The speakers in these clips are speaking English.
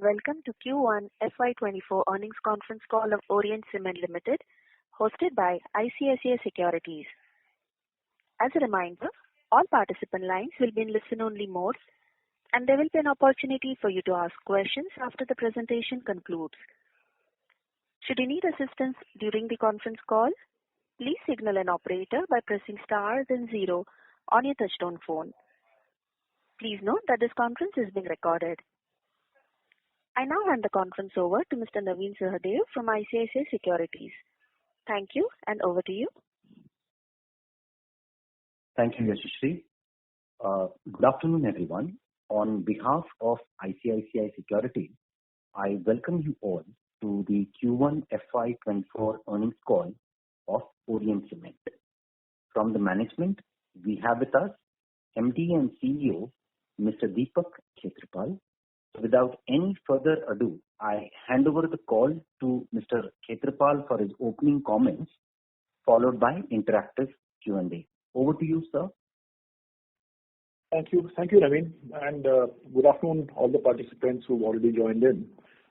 Welcome to Q1 FY2024 earnings conference call of Orient Cement Limited, hosted by ICICI Securities. As a reminder, all participant lines will be in listen-only mode, and there will be an opportunity for you to ask questions after the presentation concludes. Should you need assistance during the conference call, please signal an operator by pressing star then 0 on your touchtone phone. Please note that this conference is being recorded. I now hand the conference over to Mr. Naveen Sahadev from ICICI Securities. Thank you, and over to you. Thank you, Yashashri. Good afternoon, everyone. On behalf of ICICI Securities, I welcome you all to the Q1 FY24 earnings call of Orient Cement. From the management, we have with us MD and CEO, Mr. Deepak Khetrapal. Without any further ado, I hand over the call to Mr. Khetrapal for his opening comments, followed by interactive Q&A. Over to you, sir. Thank you, Naveen, and good afternoon, all the participants who've already joined in.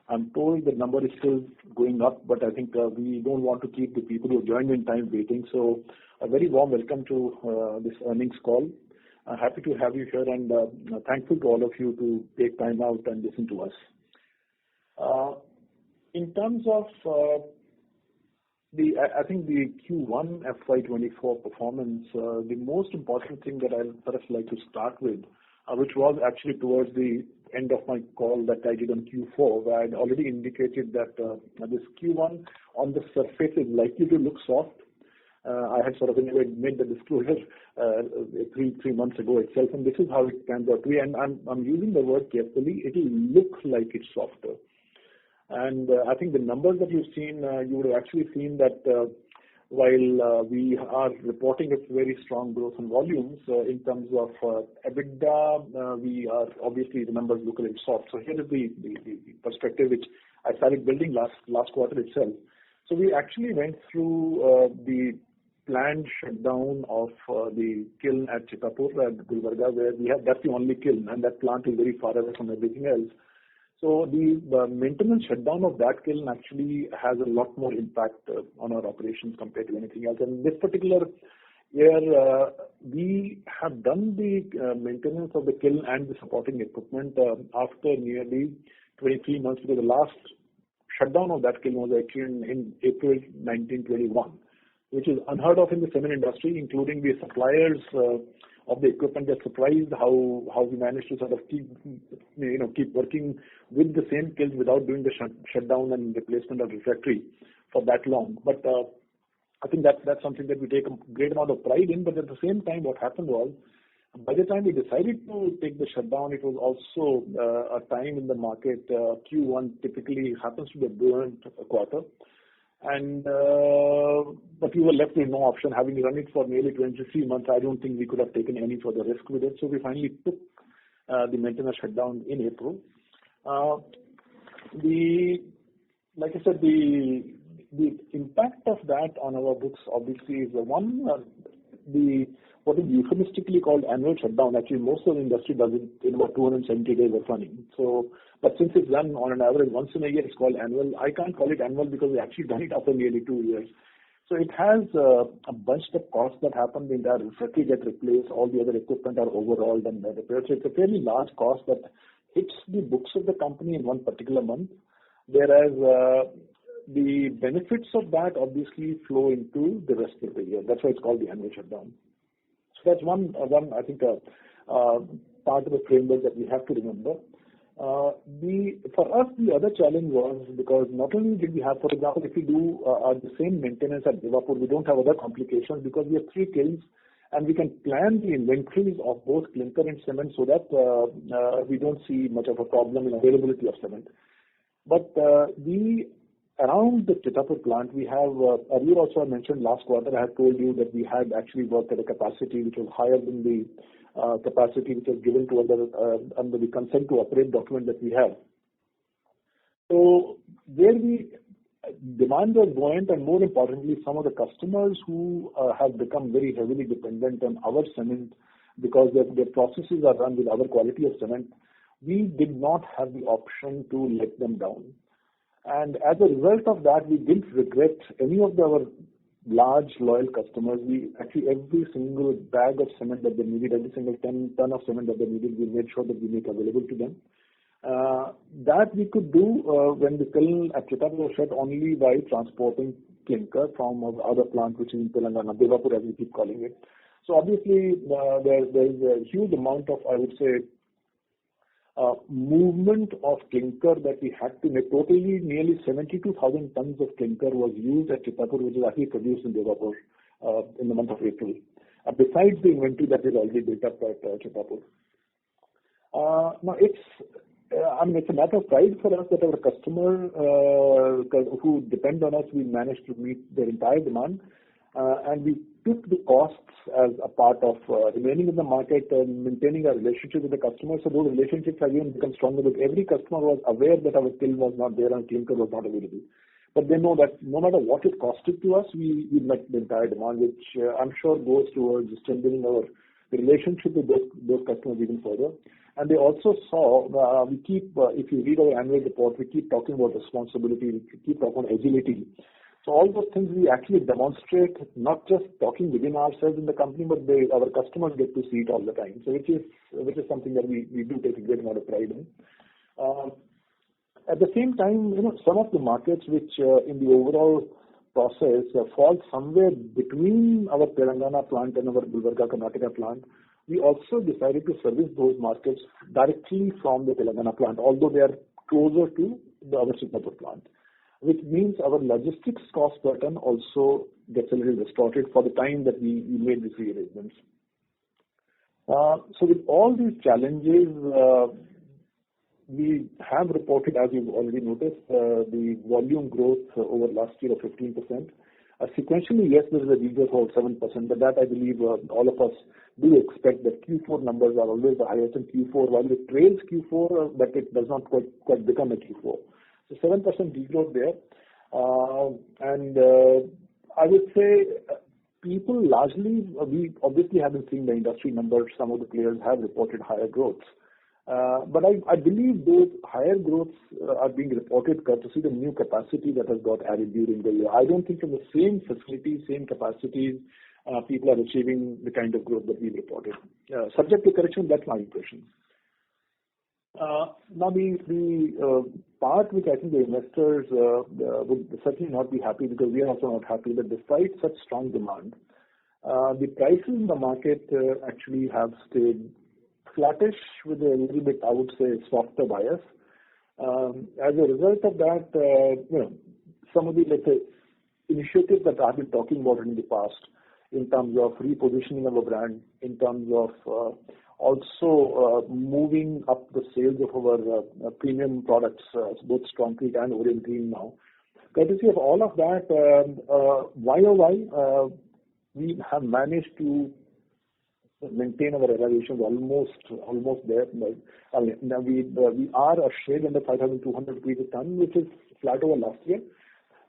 I'm told the number is still going up, but I think we don't want to keep the people who joined in time waiting. So, a very warm welcome to this earnings call. Happy to have you here, and thankful to all of you to take time out and listen to us. In terms of I think the Q1 FY24 performance, the most important thing that I'd first like to start with, which was actually towards the end of my call that I did on Q4, where I'd already indicated that this Q1 on the surface is likely to look soft. I had sort of made the disclosure three months ago itself, and this is how it pans out to be. And I'm using the word carefully. It will look like it's softer. And I think the numbers that you've seen, you would have actually seen that while we are reporting a very strong growth in volumes, in terms of EBITDA, we are obviously the numbers look a little soft. So here is the perspective which I started building last quarter itself. So we actually went through the planned shutdown of the kiln at Chitapur and Gulbarga, where that's the only kiln, and that plant is very far away from everything else. So the maintenance shutdown of that kiln actually has a lot more impact on our operations compared to anything else. And this particular year, we have done the maintenance of the kiln and the supporting equipment after nearly 23 months, because the last shutdown of that kiln was actually in April 1921, which is unheard of in the cement industry, including the suppliers of the equipment. They're surprised how we managed to sort of keep working with the same kilns without doing the shutdown and replacement of refractory for that long. But I think that's something that we take a great amount of pride in. But at the same time, what happened was, by the time we decided to take the shutdown, it was also a time in the market. Q1 typically happens to be a buoyant quarter. And but we were left with no option. Having run it for nearly 23 months, I don't think we could have taken any further risk with it. So we finally took the maintenance shutdown in April. Like I said, the impact of that on our books obviously is the one, what is euphemistically called annual shutdown. Actually, most of the industry does it in about 270 days of running. So, but since it's done on an average once in a year, it's called annual. I can't call it annual because we actually done it after nearly 2 years. So it has a bunch of costs that happen. The entire refractory get replaced, all the other equipment are overhauled and repaired. So it's a fairly large cost that hits the books of the company in one particular month, whereas the benefits of that obviously flow into the rest of the year. That's why it's called the annual shutdown. So that's one I think, part of the framework that we have to remember. For us, the other challenge was because not only did we have, for example, if we do the same maintenance at Devapur, we don't have other complications because we have 3 kilns and we can plan the inventories of both clinker and cement so that we don't see much of a problem in availability of cement. But around the Chitapur plant, we have, earlier also I mentioned last quarter, I had told you that we had actually worked at a capacity which was higher than the capacity which was given to us under the consent to operate document that we have. So where demand was buoyant, and more importantly, some of the customers who have become very heavily dependent on our cement because their processes are run with our quality of cement, we did not have the option to let them down. And as a result of that, we didn't regret any of our large, loyal customers. We actually, every single bag of cement that they needed, every single ton of cement that they needed, we made sure that we make available to them. That we could do when the kiln at Chitapur was shut only by transporting clinker from our other plant, which is in Telangana, Devapur as we keep calling it. So obviously, there is a huge amount of, I would say, movement of clinker that we had to make. Totally nearly 72,000 tons of clinker was used at Chitapur, which is actually produced in Devapur in the month of April, besides the inventory that is already built up at Chitapur. Now, it's a matter of pride for us that our customer who depend on us, we managed to meet their entire demand, and we took the costs as a part of remaining in the market and maintaining our relationship with the customer. So those relationships have even become stronger because every customer was aware that our kiln was not there and clinker was not available. But they know that no matter what it costed to us, we met the entire demand, which I'm sure goes towards strengthening our relationship with those customers even further. And they also saw, if you read our annual report, we keep talking about responsibility, we keep talking about agility. So all those things we actually demonstrate, not just talking within ourselves in the company, but our customers get to see it all the time. So which is something that we do take a great amount of pride in. At the same time, some of the markets which in the overall process fall somewhere between our Telangana plant and our Gulbarga, Karnataka plant, we also decided to service those markets directly from the Telangana plant, although they are closer to our Chitapur plant, which means our logistics cost per ton also gets a little distorted for the time that we made these rearrangements. So with all these challenges, we have reported, as you've already noticed, the volume growth over last year of 15%. Sequentially, yes, there is a degrowth of 7%, but that I believe all of us do expect that Q4 numbers are always the highest in Q4, while it trails Q4, but it does not quite become a Q4. So 7% degrowth there. And I would say people largely, we obviously haven't seen the industry numbers. Some of the players have reported higher growths. But I believe those higher growths are being reported courtesy the new capacity that has got added during the year. I don't think from the same facilities, same capacities, people are achieving the kind of growth that we reported. Subject to correction, that's my impression. Now, the part which I think the investors would certainly not be happy, because we are also not happy, that despite such strong demand, the prices in the market actually have stayed flattish with a little bit, I would say, softer bias. As a result of that, some of the, let's say, initiatives that I've been talking about in the past, in terms of repositioning of a brand, in terms of also moving up the sales of our premium products, both Concall and Orient Green now. Courtesy of all of that, YOY, we have managed to maintain our realizations almost there. Now we are a shade under 5,200 rupees a ton, which is flat over last year.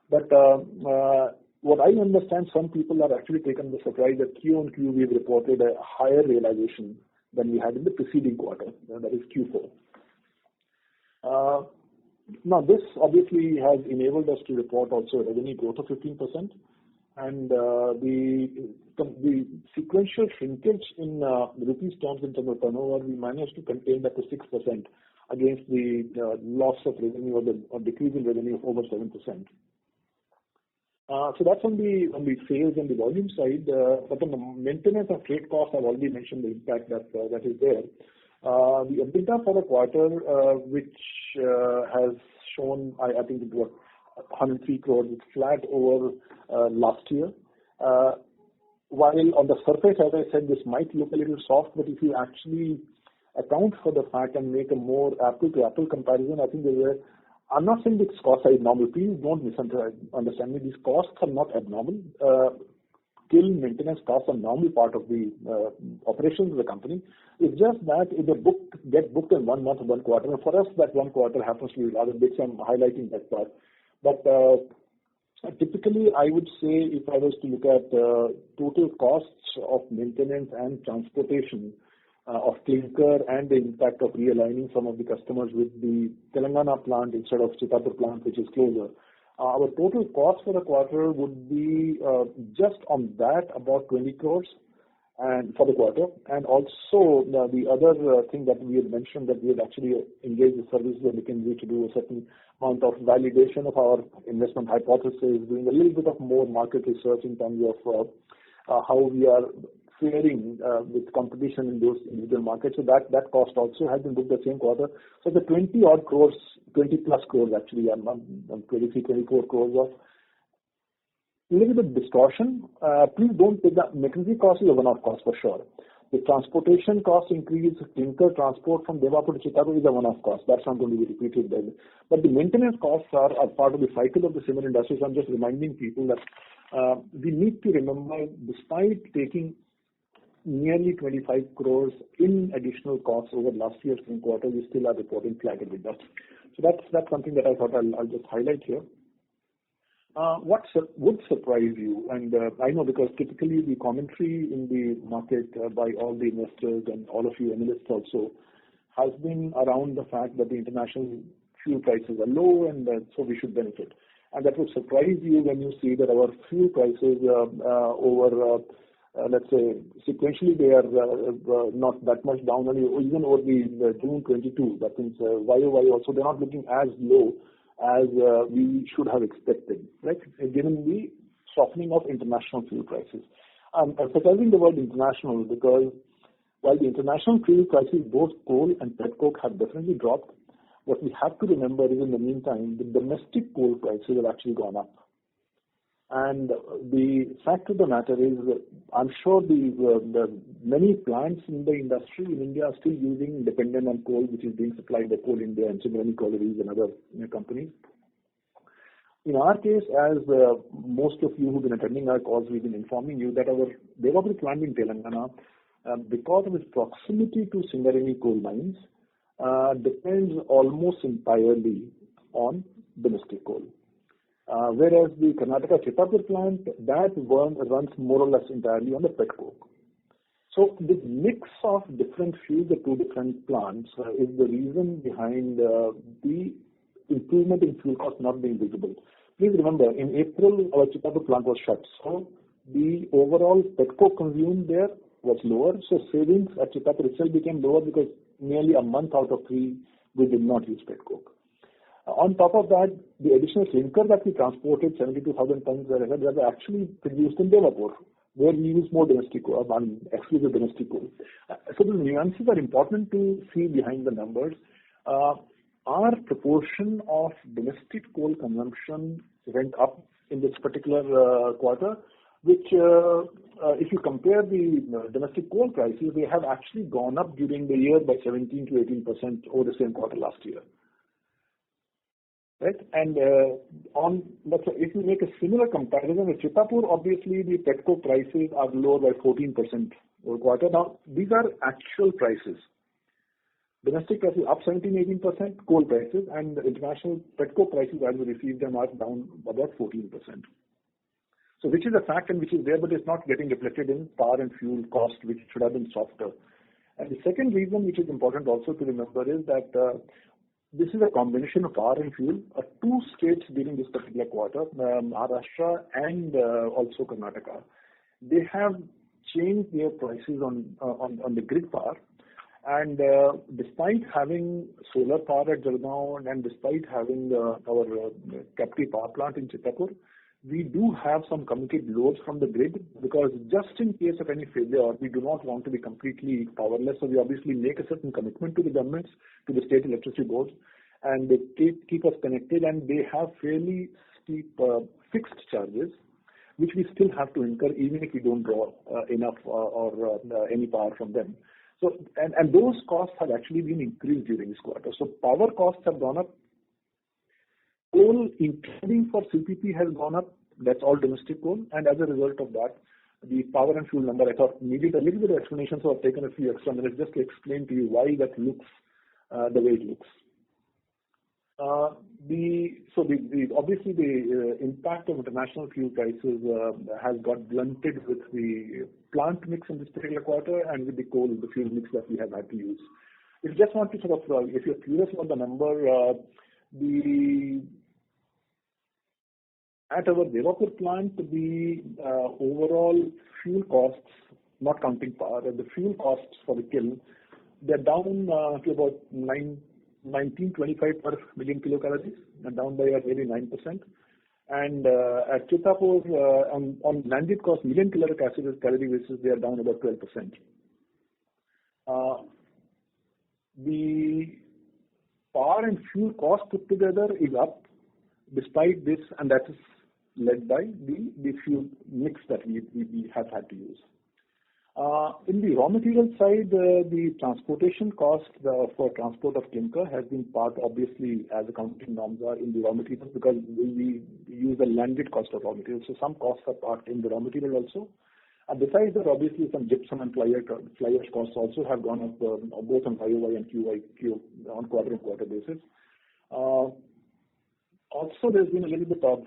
But what I understand, some people are actually taken by surprise that Q on Q we've reported a higher realization than we had in the preceding quarter, that is Q4. Now this obviously has enabled us to report also a revenue growth of 15%, and the sequential shrinkage in rupees terms in terms of turnover, we managed to contain that to 6% against the loss of revenue or decrease in revenue of over 7%. So that's on the sales and the volume side. But on the maintenance and freight costs, I've already mentioned the impact that is there. The EBITDA for the quarter, which has shown, I think it was 103 crores, it's flat over last year. While on the surface, as I said, this might look a little soft, but if you actually account for the fact and make a more apple-to-apple comparison, I think I'm not saying these costs are abnormal. Please don't misunderstand me. These costs are not abnormal. Kiln maintenance costs are normal part of the operations of the company. It's just that if the get booked in 1 month or 1 quarter, and for us that 1 quarter happens to be rather big, so I'm highlighting that part. But typically, I would say if I was to look at total costs of maintenance and transportation, of clinker and the impact of realigning some of the customers with the Telangana plant instead of Chittapur plant, which is closer. Our total cost for the quarter would be just on that about 20 crores and for the quarter. And also the other thing that we had mentioned, that we had actually engaged the services of McKinsey to do a certain amount of validation of our investment hypothesis, doing a little bit of more market research in terms of how we are faring with competition in those individual markets. So that cost also has been booked the same quarter. So the 20 odd crores, 20 plus crores actually, 23, 24 crores of little bit distortion. Please don't take that. McKinsey cost is a one-off cost for sure. The transportation cost increase, clinker transport from Devapur to Chittapur is a one-off cost. That's not going to be repeated then. But the maintenance costs are part of the cycle of the cement industry. So I'm just reminding people that we need to remember, despite taking nearly 25 crores in additional costs over last year's same quarter, we still are reporting flat EBITDA. So that's something that I thought I'll just highlight here. What would surprise you, and I know because typically the commentary in the market by all the investors and all of you analysts also has been around the fact that the international fuel prices are low and so we should benefit. And that would surprise you when you see that our fuel prices over let's say sequentially they are not that much down, even over the June 22. That means YOY also they're not looking as low as we should have expected, right? Given the softening of international fuel prices. I'm emphasizing the word international because while the international fuel prices, both coal and petcoke, have definitely dropped, what we have to remember is in the meantime, the domestic coal prices have actually gone up. And the fact of the matter is, I'm sure the many plants in the industry in India are still using dependent on coal, which is being supplied by Coal India and Simrani Collieries and other companies. In our case, as most of you who've been attending our calls, we've been informing you that our Devapur plant in Telangana, because of its proximity to Singareni coal mines, depends almost entirely on domestic coal. Whereas the Karnataka Chittapur plant, that runs more or less entirely on the petcoke. So the mix of different fuels at two different plants is the reason behind the improvement in fuel cost not being visible. Please remember, in April, our Chittapur plant was shut. So the overall petcoke consumed there was lower. So savings at Chittapur itself became lower because nearly a month out of 3, we did not use petcoke. On top of that, the additional clinker that we transported, 72,000 tons, that were actually produced in Devapur, where we use more domestic coal, exclusive domestic coal. So the nuances are important to see behind the numbers. Our proportion of domestic coal consumption went up in this particular quarter, which if you compare the domestic coal prices, they have actually gone up during the year by 17 to 18% over the same quarter last year. Right? And let's say if you make a similar comparison with Chittapur, obviously the petcoke prices are lower by 14% over quarter. Now, these are actual prices. Domestic prices up 17-18%, coal prices, and the international petcoke prices as we receive them are down about 14%. So which is a fact and which is there, but it's not getting reflected in power and fuel cost, which should have been softer. And the second reason, which is important also to remember, is that this is a combination of power and fuel. Two states during this particular quarter, Maharashtra and also Karnataka, they have changed their prices on the grid power. And despite having solar power at Jalgaon and despite having our captive power plant in Chittapur, we do have some committed loads from the grid because just in case of any failure, we do not want to be completely powerless. So we obviously make a certain commitment to the governments, to the state electricity boards, and they keep us connected, and they have fairly steep fixed charges, which we still have to incur even if we don't draw enough or any power from them. So and those costs have actually been increased during this quarter. So power costs have gone up. Coal, including for CPP, has gone up. That's all domestic coal. And as a result of that, the power and fuel number, I thought needed a little bit of explanation, so I've taken a few extra minutes just to explain to you why that looks the way it looks. The Obviously the impact of international fuel prices has got blunted with the plant mix in this particular quarter and with the fuel mix that we have had to use. If you just want to sort of, if you're curious about the number, at our Devapur plant, the overall fuel costs, not counting power, the fuel costs for the kiln, they're down to about 1925 per million kilocalories, and down by nearly 9%. And at Chittapur, on landed cost million calorie basis, they are down about 12%. The power and fuel cost put together is up despite this, and that is led by the fuel mix that we have had to use. In the raw material side, the transportation cost for transport of clinker has been part, obviously, as accounting norms are in the raw materials, because we use the landed cost of raw materials. So some costs are part in the raw material also. And besides that, obviously, some gypsum and fly ash costs also have gone up both on YOY and QOQ on quarter-on-quarter basis. Also, there's been a little bit of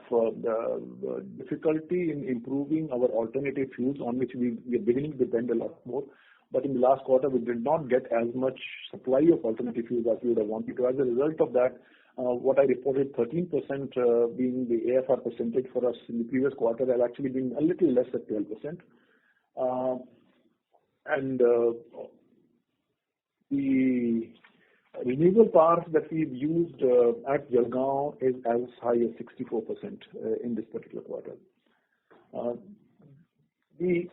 difficulty in improving our alternative fuels, on which we are beginning to depend a lot more. But in the last quarter, we did not get as much supply of alternative fuels as we would have wanted to. As a result of that, what I reported 13% being the AFR percentage for us in the previous quarter has actually been a little less at 12%. The renewable power that we've used at Jalgaon is as high as 64% in this particular quarter. The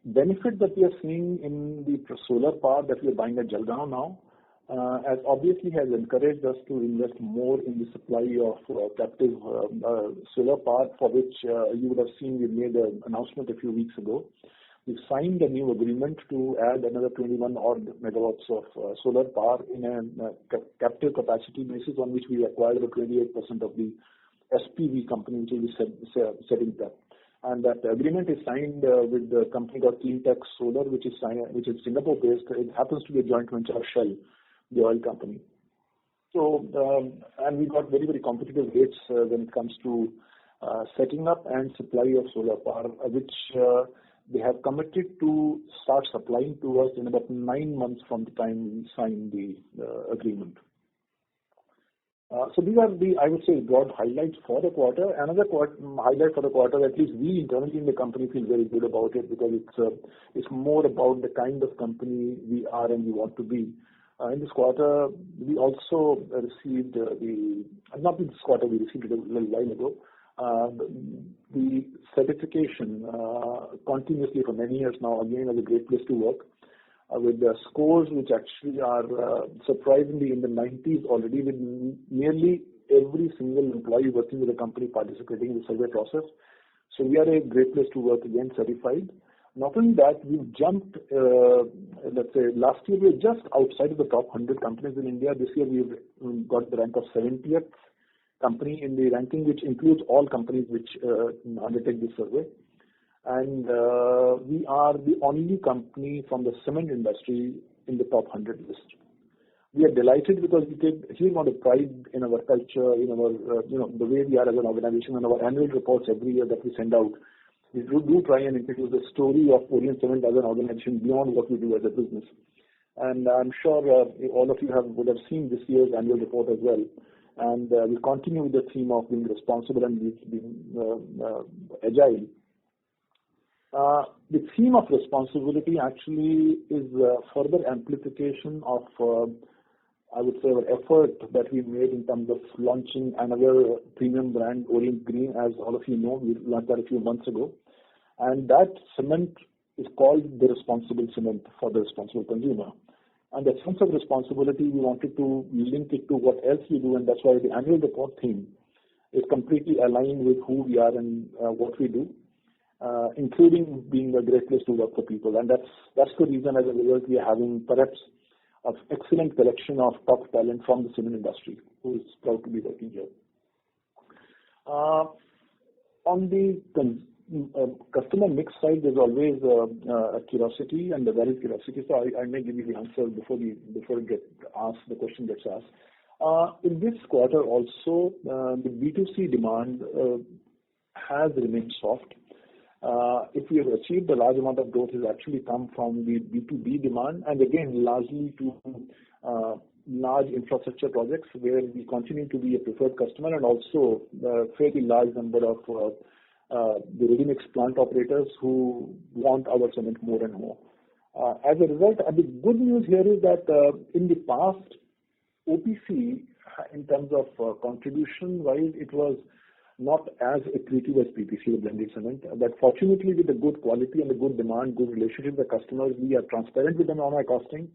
benefit that we are seeing in the solar power that we are buying at Jalgaon now has encouraged us to invest more in the supply of captive solar power, for which you would have seen we made an announcement a few weeks ago. We've signed a new agreement to add another 21 odd megawatts of solar power in a captive capacity basis, on which we acquired about 28% of the SPV company, which will be setting up. And that agreement is signed with the company called Cleantech Solar, which is Singapore-based. It happens to be a joint venture of Shell, the oil company. So, and we got very, very competitive rates when it comes to setting up and supply of solar power, which they have committed to start supplying to us in about 9 months from the time we sign the agreement. So these are the, I would say, broad highlights for the quarter. Another highlight for the quarter, at least we internally in the company feel very good about it, because it's more about the kind of company we are and we want to be. In this quarter, we also received not in this quarter, we received it a little while ago, the certification continuously for many years now, again, as a great place to work, with the scores which actually are surprisingly in the 90s already, with nearly every single employee working with the company participating in the survey process. So we are a great place to work, again, certified. Not only that, we've jumped, let's say, last year we were just outside of the top 100 companies in India. This year we've got the rank of 70th company in the ranking, which includes all companies which undertake this survey. And we are the only company from the cement industry in the top 100 list. We are delighted because we take a huge amount of pride in our culture, in our, the way we are as an organization, and our annual reports every year that we send out. We do try and introduce the story of Orient Cement as an organization beyond what we do as a business. And I'm sure all of you would have seen this year's annual report as well. And we continue with the theme of being responsible and being agile. The theme of responsibility actually is further amplification of, I would say, our effort that we made in terms of launching another premium brand, Orient Green. As all of you know, we launched that a few months ago. And that cement is called the responsible cement for the responsible consumer. And that sense of responsibility, we wanted to link it to what else we do, and that's why the annual report theme is completely aligned with who we are and what we do, including being a great place to work for people. And that's the reason, as a result, we are having perhaps an excellent collection of top talent from the cement industry who is proud to be working here. On the customer mix side, there's always a curiosity, and a valid curiosity. So I may give you the answer before the question gets asked. In this quarter also, the B2C demand has remained soft. If we have achieved a large amount of growth, has actually come from the B2B demand, and again, largely to large infrastructure projects where we continue to be a preferred customer, and also a fairly large number of the ready-mix plant operators who want our cement more and more. As a result, the good news here is that in the past, OPC, in terms of contribution wise, it was not as accretive as PPC, the blended cement. But fortunately, with the good quality and the good demand, good relationship with the customers, we are transparent with them on our costing,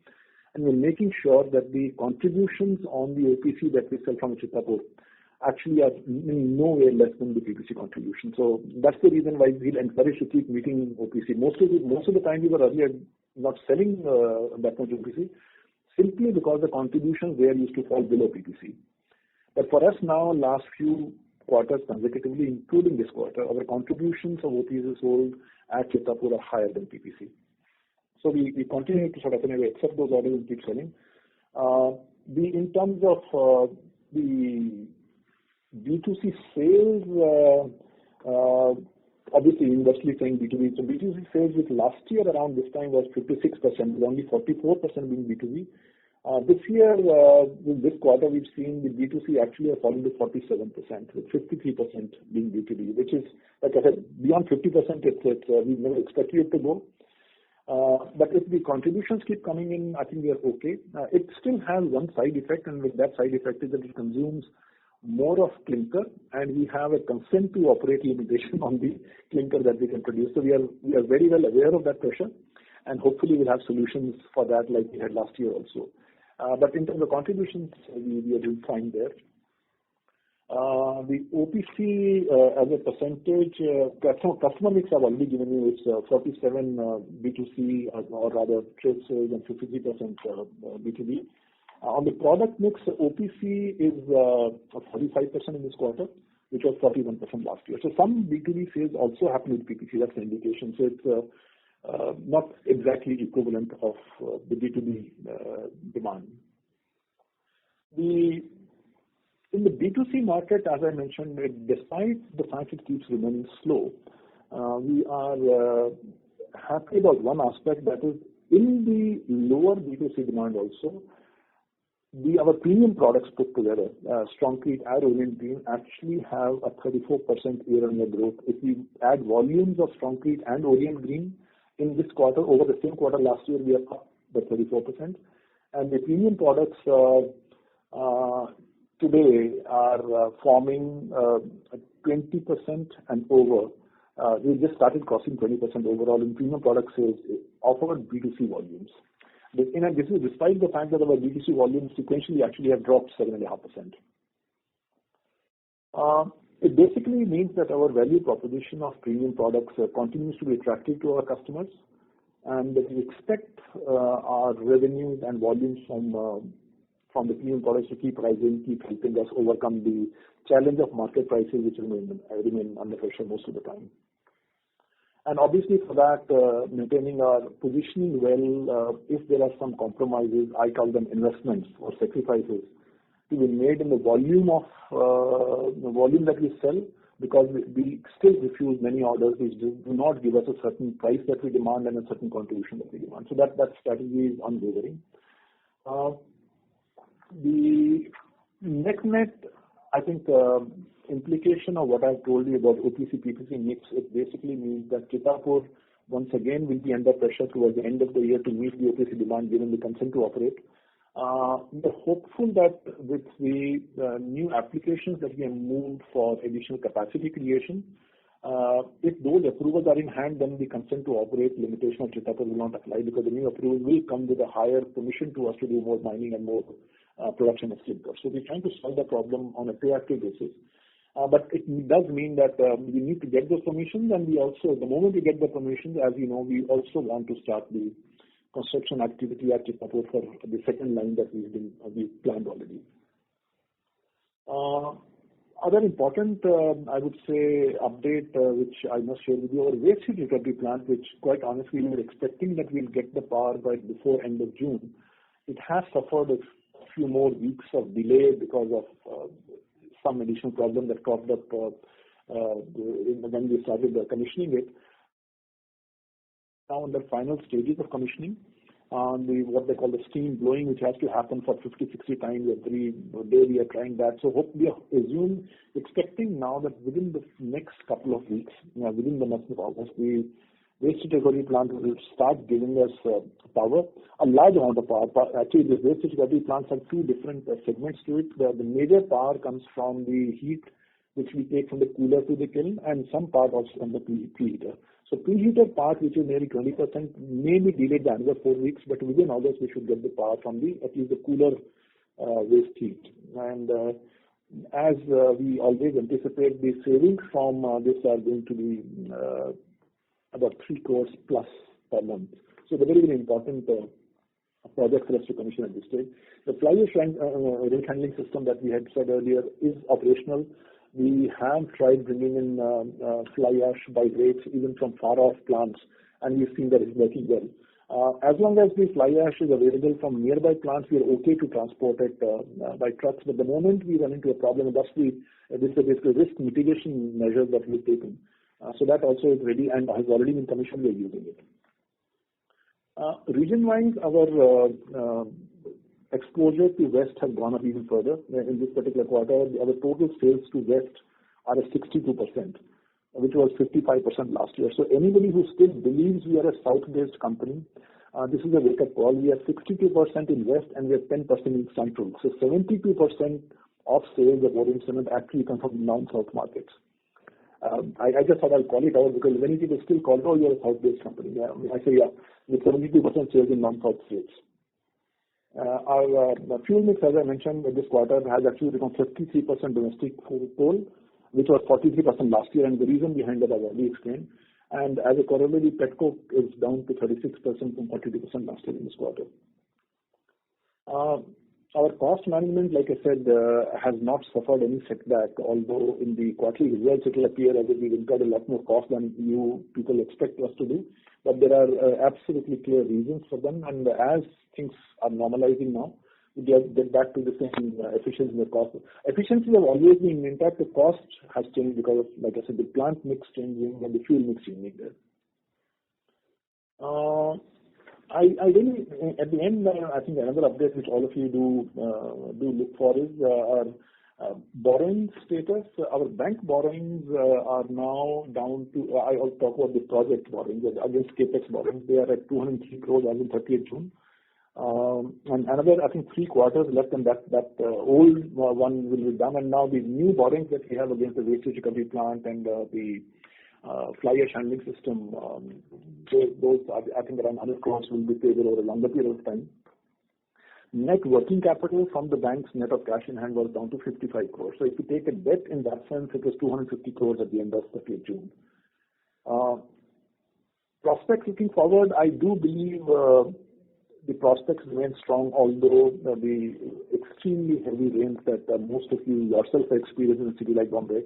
and we're making sure that the contributions on the OPC that we sell from Chitapur actually are in no way less than the PPC contribution. So that's the reason why we'll encourage to keep meeting OPC. Most of the time we were earlier not selling that much OPC, simply because the contributions there used to fall below PPC. But for us now, last few quarters consecutively, including this quarter, our contributions of OPC sold at Chitapur are higher than PPC. So we continue to sort of anyway accept those orders and keep selling. In terms of the B2C sales, obviously universally saying B2B. So B2C sales, which last year around this time was 56%, with only 44% being B2B. This year, in this quarter, we've seen the B2C actually have fallen to 47%, with 53% being B2B, which is, like I said, beyond 50%, we never expected it to go. But if the contributions keep coming in, I think we are okay. It still has one side effect, and with that side effect is that it consumes more of clinker, and we have a consent to operate limitation on the clinker that we can produce. So we are very well aware of that pressure, and hopefully we'll have solutions for that like we had last year also. But in terms of contributions, we are doing fine there. The OPC as a percentage, customer mix I've already given you. It's 47 B2C, or rather trade sales, and 53% B2B. On the product mix, OPC is 45% in this quarter, which was 41% last year. So some B2B sales also happen with PPC. That's an indication. So it's not exactly equivalent of the B2B demand. In the B2C market, as I mentioned, despite the fact it keeps remaining slow, we are happy about one aspect, that is in the lower B2C demand also, our premium products put together, Strongcrete and Orient Green, actually have a 34% year-on-year growth. If we add volumes of Strongcrete and Orient Green in this quarter over the same quarter last year, we are up by 34%. And the premium products today are forming 20% and over. We just started crossing 20% overall in premium product sales of our B2C volumes. This is despite the fact that our B2C volumes sequentially actually have dropped 7.5%. It basically means that our value proposition of premium products continues to be attractive to our customers, and that we expect our revenues and volumes from the premium products to keep rising, keep helping us overcome the challenge of market prices, which remain under pressure most of the time. And obviously for that, maintaining our positioning well, if there are some compromises, I call them investments or sacrifices, to be made in the volume that we sell, because we still refuse many orders which do not give us a certain price that we demand and a certain contribution that we demand. So that strategy is unwavering. The net, I think, implication of what I've told you about OPC PPC mix, it basically means that Chitapur once again will be under pressure towards the end of the year to meet the OPC demand given the consent to operate. We're hopeful that with the new applications that we have moved for additional capacity creation, if those approvals are in hand, then the consent to operate limitation of Chitapur will not apply, because the new approval will come with a higher permission to us to do more mining and more production of clinker. So we're trying to solve the problem on a proactive basis. But it does mean that we need to get those permissions, and we also, the moment we get the permissions, as you know, we also want to start the construction activity at Chitapur for the second line that we've planned already. Other important, I would say, update which I must share with you, our waste heat recovery plant, which quite honestly we were expecting that we'll get the power by before end of June. It has suffered a few more weeks of delay because of some additional problem that cropped up when we started commissioning it. Now in the final stages of commissioning, what they call the steam blowing, which has to happen for 50-60 times every day. We are trying that. So hope we are expecting now that within the next couple of weeks, within the month of August, the waste recovery plant will start giving us power, a large amount of power. Actually, the waste recovery plants have two different segments to it. The major power comes from the heat which we take from the cooler to the kiln, and some part also from the preheater. So preheater part, which is nearly 20%, may be delayed by another 4 weeks, but within August we should get the power from at least the cooler waste heat. And as we always anticipate, the savings from this are going to be about 3 crores plus per month. So the very, very important project for us to commission at this stage. The fly ash rake handling system that we had said earlier is operational. We have tried bringing in fly ash by rakes even from far off plants, and we've seen that it's working well. As long as the fly ash is available from nearby plants, we are okay to transport it by trucks. But the moment we run into a problem, that's the risk mitigation measures that we've taken. So that also is ready and has already been commissioned. We are using it. Region-wise, our exposure to West has gone up even further. In this particular quarter, our total sales to West are at 62%, which was 55% last year. So anybody who still believes we are a South-based company, this is a wake-up call. We are 62% in West and we are 10% in Central. So 72% of sales of Orient Cement actually come from non-South markets. I just thought I'll call it out because many people still call it, oh, you're a South-based company. Yeah, I say, yeah, with 72% sales in non-South states. Our fuel mix, as I mentioned, this quarter has actually become 53% domestic coal, which was 43% last year, and the reason behind that I've already explained. And as a corollary, petcoke is down to 36% from 42% last year in this quarter. Our cost management, like I said, has not suffered any setback, although in the quarterly results it will appear as if we've incurred a lot more cost than you people expect us to do. But there are absolutely clear reasons for them, and as things are normalizing now, we get back to the same efficiency in the cost. Efficiencies have always been intact. The cost has changed because of, like I said, the plant mix changing and the fuel mix changing there. I really, at the end, I think another update which all of you do look for is our borrowing status. Our bank borrowings are now down to, I'll talk about the project borrowings against capex borrowings. They are at 203 crores as of 30th June. And another, I think, 3 quarters left, and that old one will be done. And now the new borrowings that we have against the waste recovery plant and the fly ash handling system, those are, I think, around 100 crores will be paid over a longer period of time. Net working capital from the bank's net of cash in hand was down to 55 crores. So if you take a debt in that sense, it was 250 crores at the end of 30th June. Prospects looking forward, I do believe the prospects remain strong, although the extremely heavy rains that most of you yourself have experienced in a city like Bombay,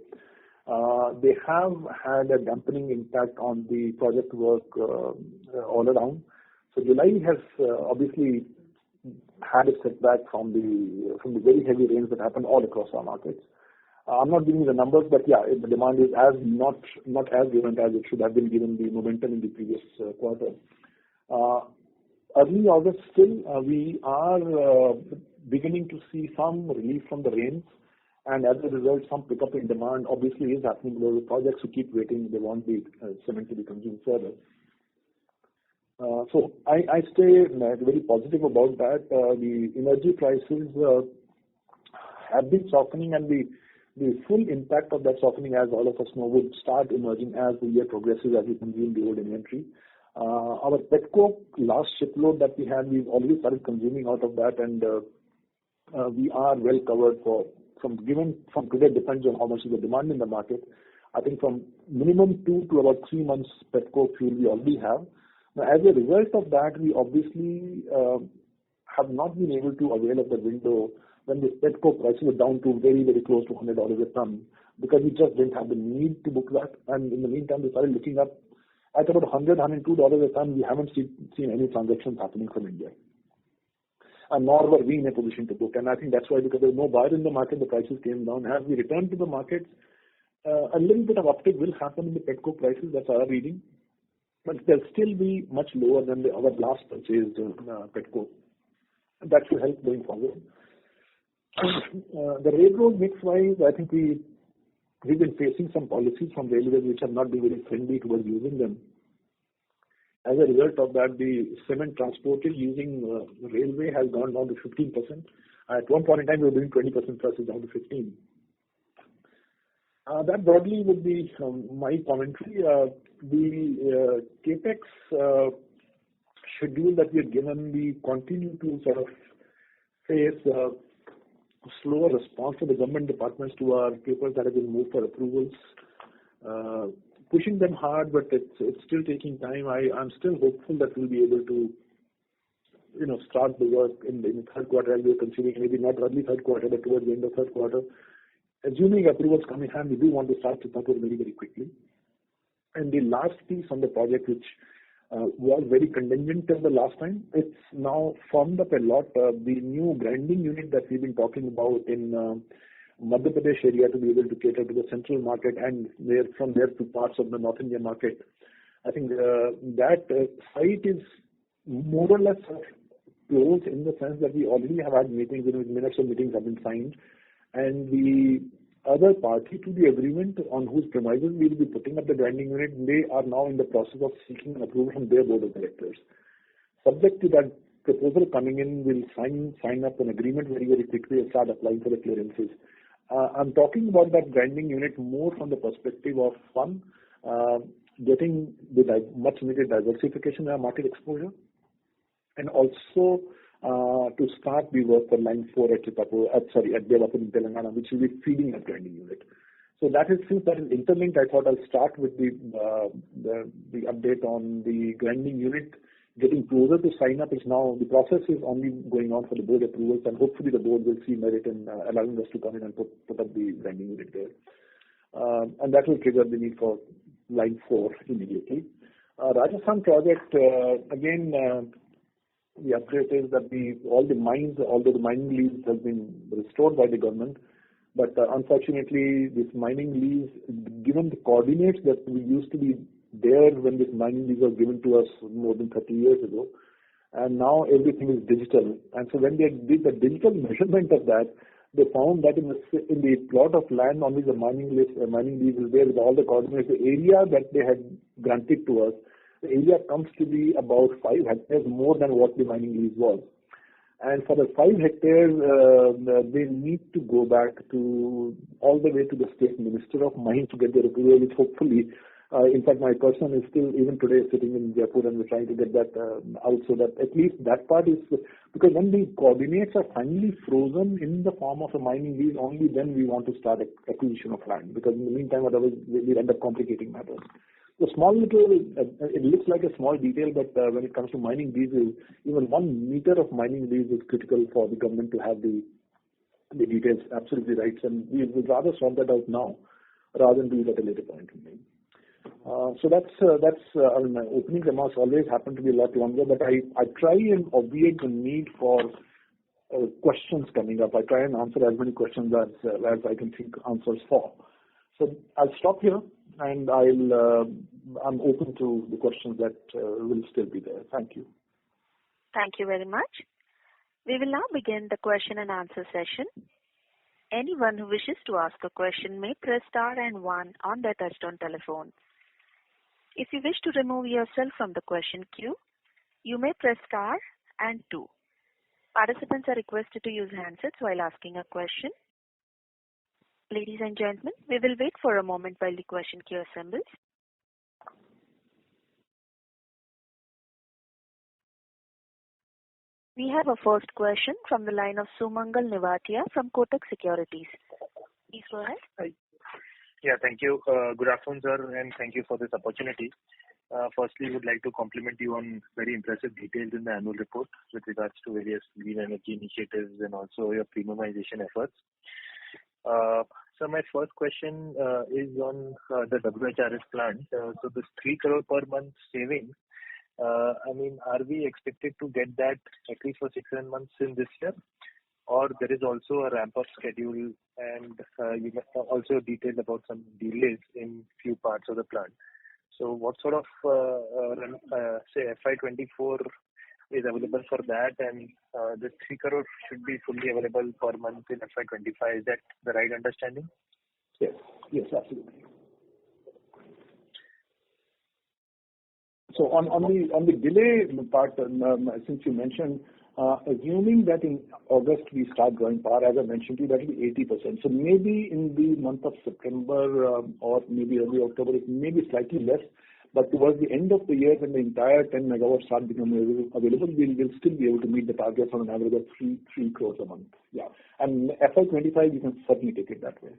they have had a dampening impact on the project work all around. So July has obviously had a setback from the very heavy rains that happened all across our markets. I'm not giving the numbers, but yeah, the demand is not as given as it should have been given the momentum in the previous quarter. Early August still, we are beginning to see some relief from the rains, and as a result, some pickup in demand obviously is happening because the projects who keep waiting, they want the cement to be consumed further. So I stay very positive about that. The energy prices have been softening, and the full impact of that softening, as all of us know, will start emerging as the year progresses, as we consume the old inventory. Our petcoke last shipload that we had, we've already started consuming out of that, and we are well covered from today, depends on how much is the demand in the market. I think from minimum 2 to about 3 months petcoke fuel we already have. Now, as a result of that, we obviously have not been able to avail of the window when the petcoke prices were down to very, very close to $100 a ton, because we just didn't have the need to book that. And in the meantime, we started looking up at about $100, $102 a ton. We haven't seen any transactions happening from India. nor were we in a position to book. And I think that's why, because there was no buyer in the market, the prices came down. As we return to the markets, a little bit of uptick will happen in the petcoke prices. That's our reading. But they'll still be much lower than our last purchased petcoke. That should help going forward. The railroad mix-wise, I think we've been facing some policies from railways which have not been very friendly towards using them. As a result of that, the cement transported using railway has gone down to 15%. At one point in time, we were doing 20% plus, is down to 15%. That broadly would be my commentary. The capex schedule that we have given, we continue to sort of face slower response from the government departments to our papers that have been moved for approvals. Pushing them hard, but it's still taking time. I'm still hopeful that we'll be able to, start the work in the third quarter, as we're considering, maybe not early third quarter, but towards the end of third quarter. Assuming approvals come in hand, we do want to start Chitapur very, very quickly. And the last piece on the project, which was very contingent till the last time, it's now formed up a lot. The new grinding unit that we've been talking about in Madhya Pradesh area to be able to cater to the central market and from there to parts of the North India market. I think that site is more or less close in the sense that we already have had meetings, minutes of meetings have been signed, and the other party to the agreement on whose premises we will be putting up the grinding unit, they are now in the process of seeking an approval from their board of directors. Subject to that proposal coming in, we'll sign up an agreement very, very quickly and start applying for the clearances. I'm talking about that grinding unit more from the perspective of one, getting the much needed diversification in our market exposure, and also to start the work for line 4 at Chitapur, at Devapur in Telangana, which will be feeding that grinding unit. So that is, since that is interlinked, I thought I'll start with the update on the grinding unit. Getting closer to sign up is now, the process is only going on for the board approvals, and hopefully the board will see merit in allowing us to come in and put up the grinding unit there. And that will trigger the need for line 4 immediately. Rajasthan project, again, the update is that all the mines, although the mining lease has been restored by the government, but unfortunately this mining lease, given the coordinates that we used to be there when this mining lease was given to us more than 30 years ago, and now everything is digital. And so when they did the digital measurement of that, they found that in the plot of land on which the mining lease is there with all the coordinates, the area that they had granted to us, the area comes to be about 5 hectares more than what the mining lease was. And for the 5 hectares, they need to go back to all the way to the state minister of mines to get their approval, which hopefully, in fact, my person is still even today sitting in Jaipur, and we're trying to get that out so that at least that part is, because when the coordinates are finally frozen in the form of a mining lease, only then we want to start acquisition of land, because in the meantime, otherwise we'll end up complicating matters. The small little, it looks like a small detail, but when it comes to mining leases, even 1 meter of mining lease is critical for the government to have the details absolutely right. And we would rather sort that out now rather than do it at a later point in time. So that's my opening remarks always happen to be a lot longer, but I try and obviate the need for questions coming up. I try and answer as many questions as I can think answers for. So I'll stop here, and I'm open to the questions that will still be there. Thank you. Thank you very much. We will now begin the question and answer session. Anyone who wishes to ask a question may press star and 1 on their touchtone telephone. If you wish to remove yourself from the question queue, you may press star and 2. Participants are requested to use handsets while asking a question. Ladies and gentlemen, we will wait for a moment while the question queue assembles. We have a first question from the line of Sumangal Nevatia from Kotak Securities. Please go ahead. Hi. Yeah, thank you. Good afternoon, sir, and thank you for this opportunity. Firstly, would like to compliment you on very impressive details in the annual report with regards to various green energy initiatives and also your premiumization efforts. So my first question is on the WHRS plant. So this 3 crore per month savings, I mean, are we expected to get that at least for 6-7 months in this year? Or there is also a ramp-up schedule, and you also detailed about some delays in few parts of the plant. So what sort of, say, FY24 is available for that, and the 3 crore should be fully available per month in FY25. Is that the right understanding? Yes. Yes, absolutely. So on the delay part, since you mentioned, assuming that in August we start drawing power, as I mentioned to you, that will be 80%. So maybe in the month of September or maybe early October, it may be slightly less. But towards the end of the year, when the entire 10 megawatts start becoming available, we'll still be able to meet the targets on an average of 3 crores a month. Yeah. And FY25, you can certainly take it that way.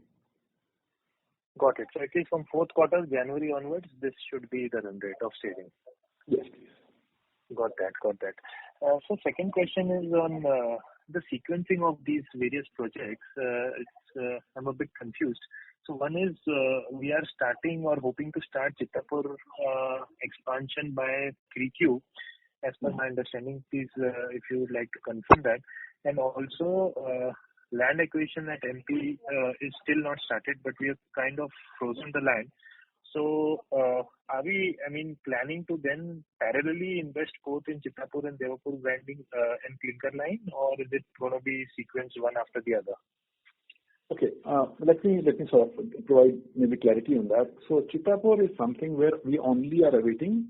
Got it. So at least from fourth quarter, January onwards, this should be the run rate of saving. Yes, please. Got that. So second question is on the sequencing of these various projects. I'm a bit confused. So one is we are starting or hoping to start Chittapur expansion by 3Q, as per my understanding. Please, if you would like to confirm that. And also, land acquisition at MP is still not started, but we have kind of frozen the land. So are we, planning to then parallelly invest both in Chittapur and Devapur grinding and clinker line, or is it going to be sequenced one after the other? Okay, let me sort of provide maybe clarity on that. So Chittapur is something where we only are awaiting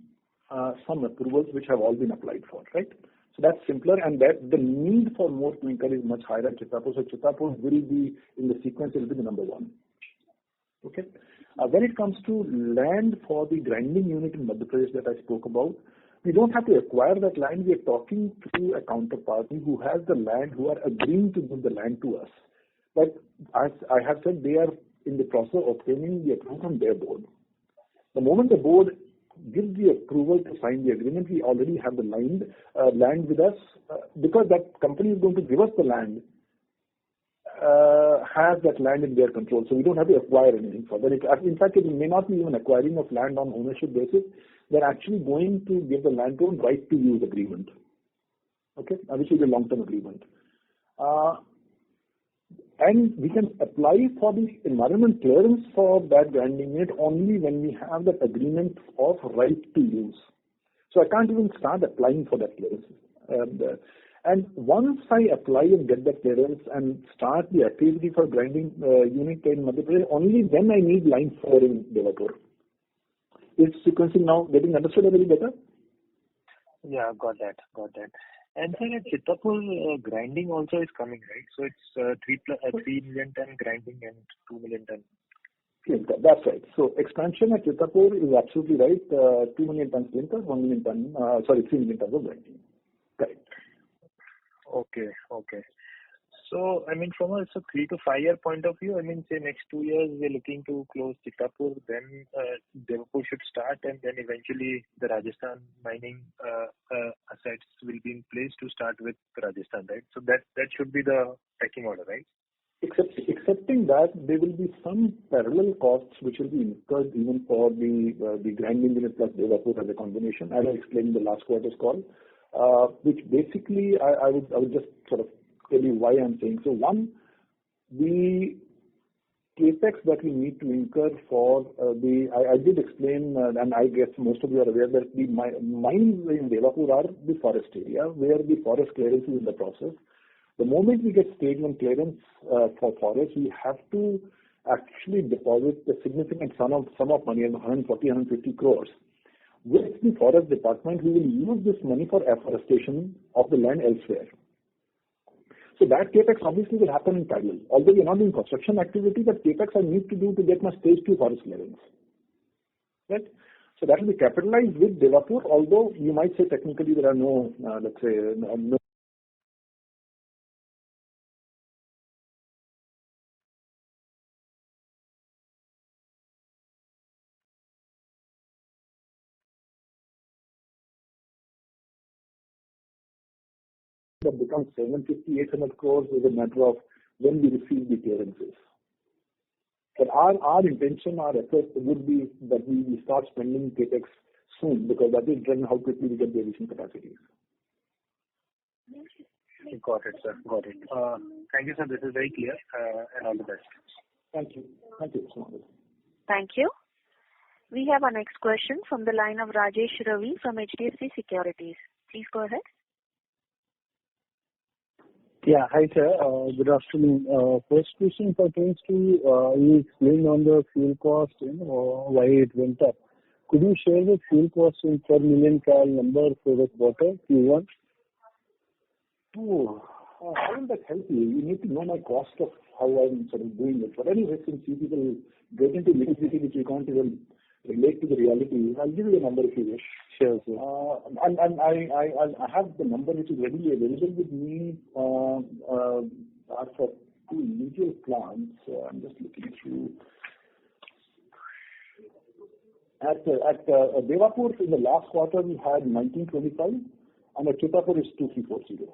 some approvals which have all been applied for, right? So that's simpler, and that the need for more clinker is much higher at Chittapur. So Chittapur will be in the sequence, it will be the number one. Okay. When it comes to land for the grinding unit in Madhya Pradesh that I spoke about, we don't have to acquire that land. We are talking to a counterparty who has the land, who are agreeing to give the land to us. But as I have said, they are in the process of obtaining the approval from their board. The moment the board gives the approval to sign the agreement, we already have the land with us, because that company is going to give us the land, has that land in their control. So we don't have to acquire anything further. In fact, it may not be even acquiring of land on ownership basis. They're actually going to give the land to a right to use agreement. Okay, which is a long-term agreement. And we can apply for the environment clearance for that grinding unit only when we have that agreement of right to use. So I can't even start applying for that clearance. And once I apply and get that clearance and start the activity for grinding unit in Madhya Pradesh, only then I need line 4 in Devapur. Is sequencing now getting understood a little better? Yeah, got that. And then at Chittapur, grinding also is coming, right? So it's 3 million ton grinding and 2 million ton. Clinker, that's right. So expansion at Chittapur is absolutely right. 2 million tons clinker, 3 million tons of grinding. Correct. Okay. So, from a 3 to 5 year point of view, say next 2 years, we're looking to close Chittapur, then Devapur should start, and then eventually the Rajasthan mining assets will be in place to start with Rajasthan, right? So that should be the pecking order, right? Excepting that, there will be some parallel costs which will be incurred even for the grinding unit plus Devapur as a combination, as I explained in the last quarter's call, which basically I would just sort of tell you why I'm saying. So one, the capex that we need to incur for I did explain, and I guess most of you are aware that the mines in Devapur are the forest area where the forest clearance is in the process. The moment we get stage 1 clearance for forest, we have to actually deposit a significant sum of money, 150 crores, with the forest department, who will use this money for afforestation of the land elsewhere. So that capex obviously will happen in parallel. Although we are not doing construction activity, but capex I need to do to get my stage 2 forest clearance. Right? So that will be capitalized with Devapur, although you might say technically there are no, no that becomes 750, 800 crores is a matter of when we receive the clearances. But our intention, our effort would be that we start spending capex soon, because that will determine how quickly we get the additional capacities. Got it, sir. Got it. Thank you, sir. This is very clear, and all the best. Thank you. Thank you so much. Thank you. We have our next question from the line of Rajesh Ravi from HDFC Securities. Please go ahead. Yeah. Hi, sir. Good afternoon. First question pertains to you explained on the fuel cost, why it went up. Could you share the fuel cost in per million cal number for the quarter, Q1? Oh, how will that help you? You need to know my cost of how I'm sort of doing it. But anyway, since you people get into nitty-gritty which you can't even relate to the reality, I'll give you a number if you wish. Sure, sir. And I have the number which is readily available with me for two individual plants. I'm just looking through. At Devapur in the last quarter we had 1925, and at Chitapur is 2340.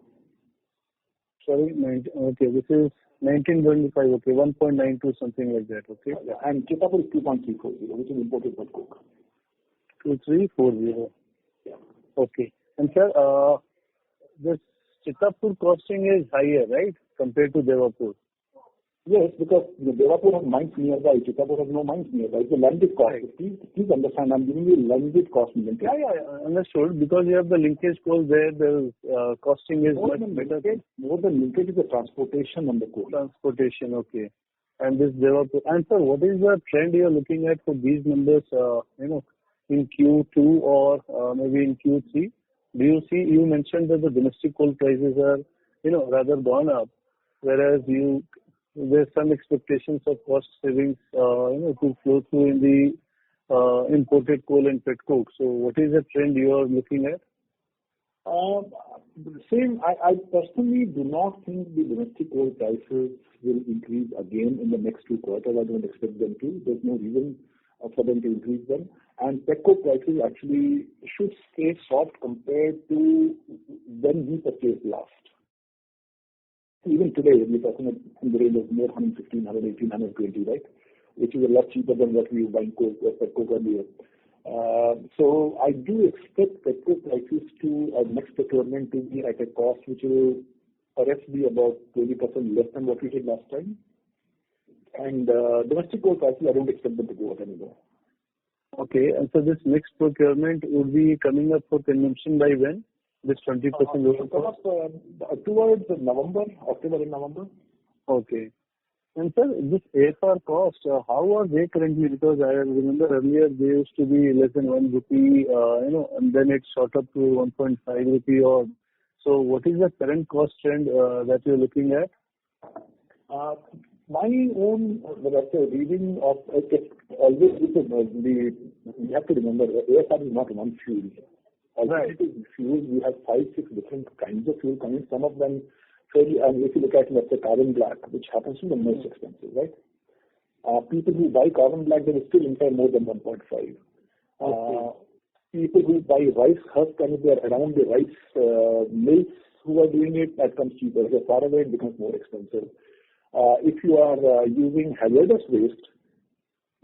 Sorry, okay, this is 1925, okay, 1.92, something like that, okay? Yeah, and Chitapur is 2.340, which is imported by coke. 2340. Yeah. Okay. And sir, this Chitapur costing is higher, right, compared to Devapur? Yes, because Devapur has mines nearby, Chitapur has no mines nearby. It's a landed cost. Right. Please understand, I'm giving you landed cost. Yeah, understood. Because you have the linkage coal there, the costing is much better. More than linkage is the transportation on the coal. Transportation, okay. And this Devapur. And sir, what is the trend you are looking at for these numbers, in Q2 or maybe in Q3? Do you see, you mentioned that the domestic coal prices are, rather gone up, whereas there's some expectations of cost savings, to flow through in the imported coal and petcoke. So what is the trend you are looking at? Same. I personally do not think the domestic coal prices will increase again in the next 2 quarters. I don't expect them to. There's no reason for them to increase them. And petcoke prices actually should stay soft compared to when we purchased last. Even today, we're talking in the range of more 115, 118, 120, right? Which is a lot cheaper than what we were buying petcoke earlier. So I do expect petcoke prices to next procurement to be at a cost which will perhaps be about 20% less than what we did last time. And domestic coal prices, I don't expect them to go up anymore. Okay, and so this next procurement would be coming up for consumption by when? This 20% lower cost? Towards October and November. Okay. And sir, this AFR cost, how are they currently? Because I remember earlier they used to be less than 1 rupee, and then it shot up to 1.5 rupee odd. So what is the current cost trend that you're looking at? My own, reading of it always we have to remember AFR is not one fuel. Right. Fuels, we have 5-6 different kinds of fuel coming. Some of them fairly, if you look at, let's say, carbon black, which happens to be the most expensive, right? People who buy carbon black, they will still incur more than 1.5. Okay. People who buy rice husk, and if they are around the rice mills who are doing it, that comes cheaper. If you're far away, it becomes more expensive. If you are using hazardous waste,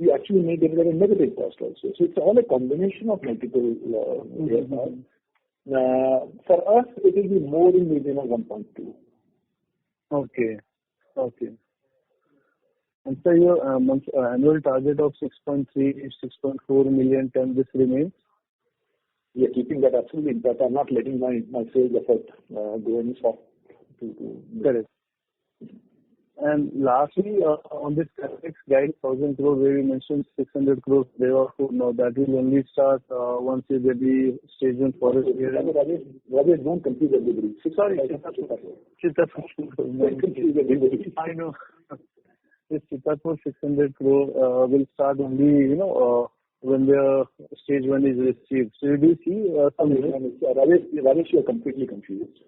you actually may get a negative cost also. So it's all a combination of multiple AFR. For us, it will be more in the region of 1.2. Okay. And so your annual target of 6.3, 6.4 million ton, this remains? We are keeping that absolutely intact. I'm not letting my sales effort go any soft. Correct. And lastly, on this CapEx guide, 1,000 crore, where you mentioned 600 crore Devapur, now that will only start once you get the stage 1 forest area. Rajesh, don't confuse everybody. Sorry, Chitapur. Don't confuse everybody. I know. This Chitapur 600 crore will start only, when the stage 1 is received. So do you see some... Rajesh, you are completely confused.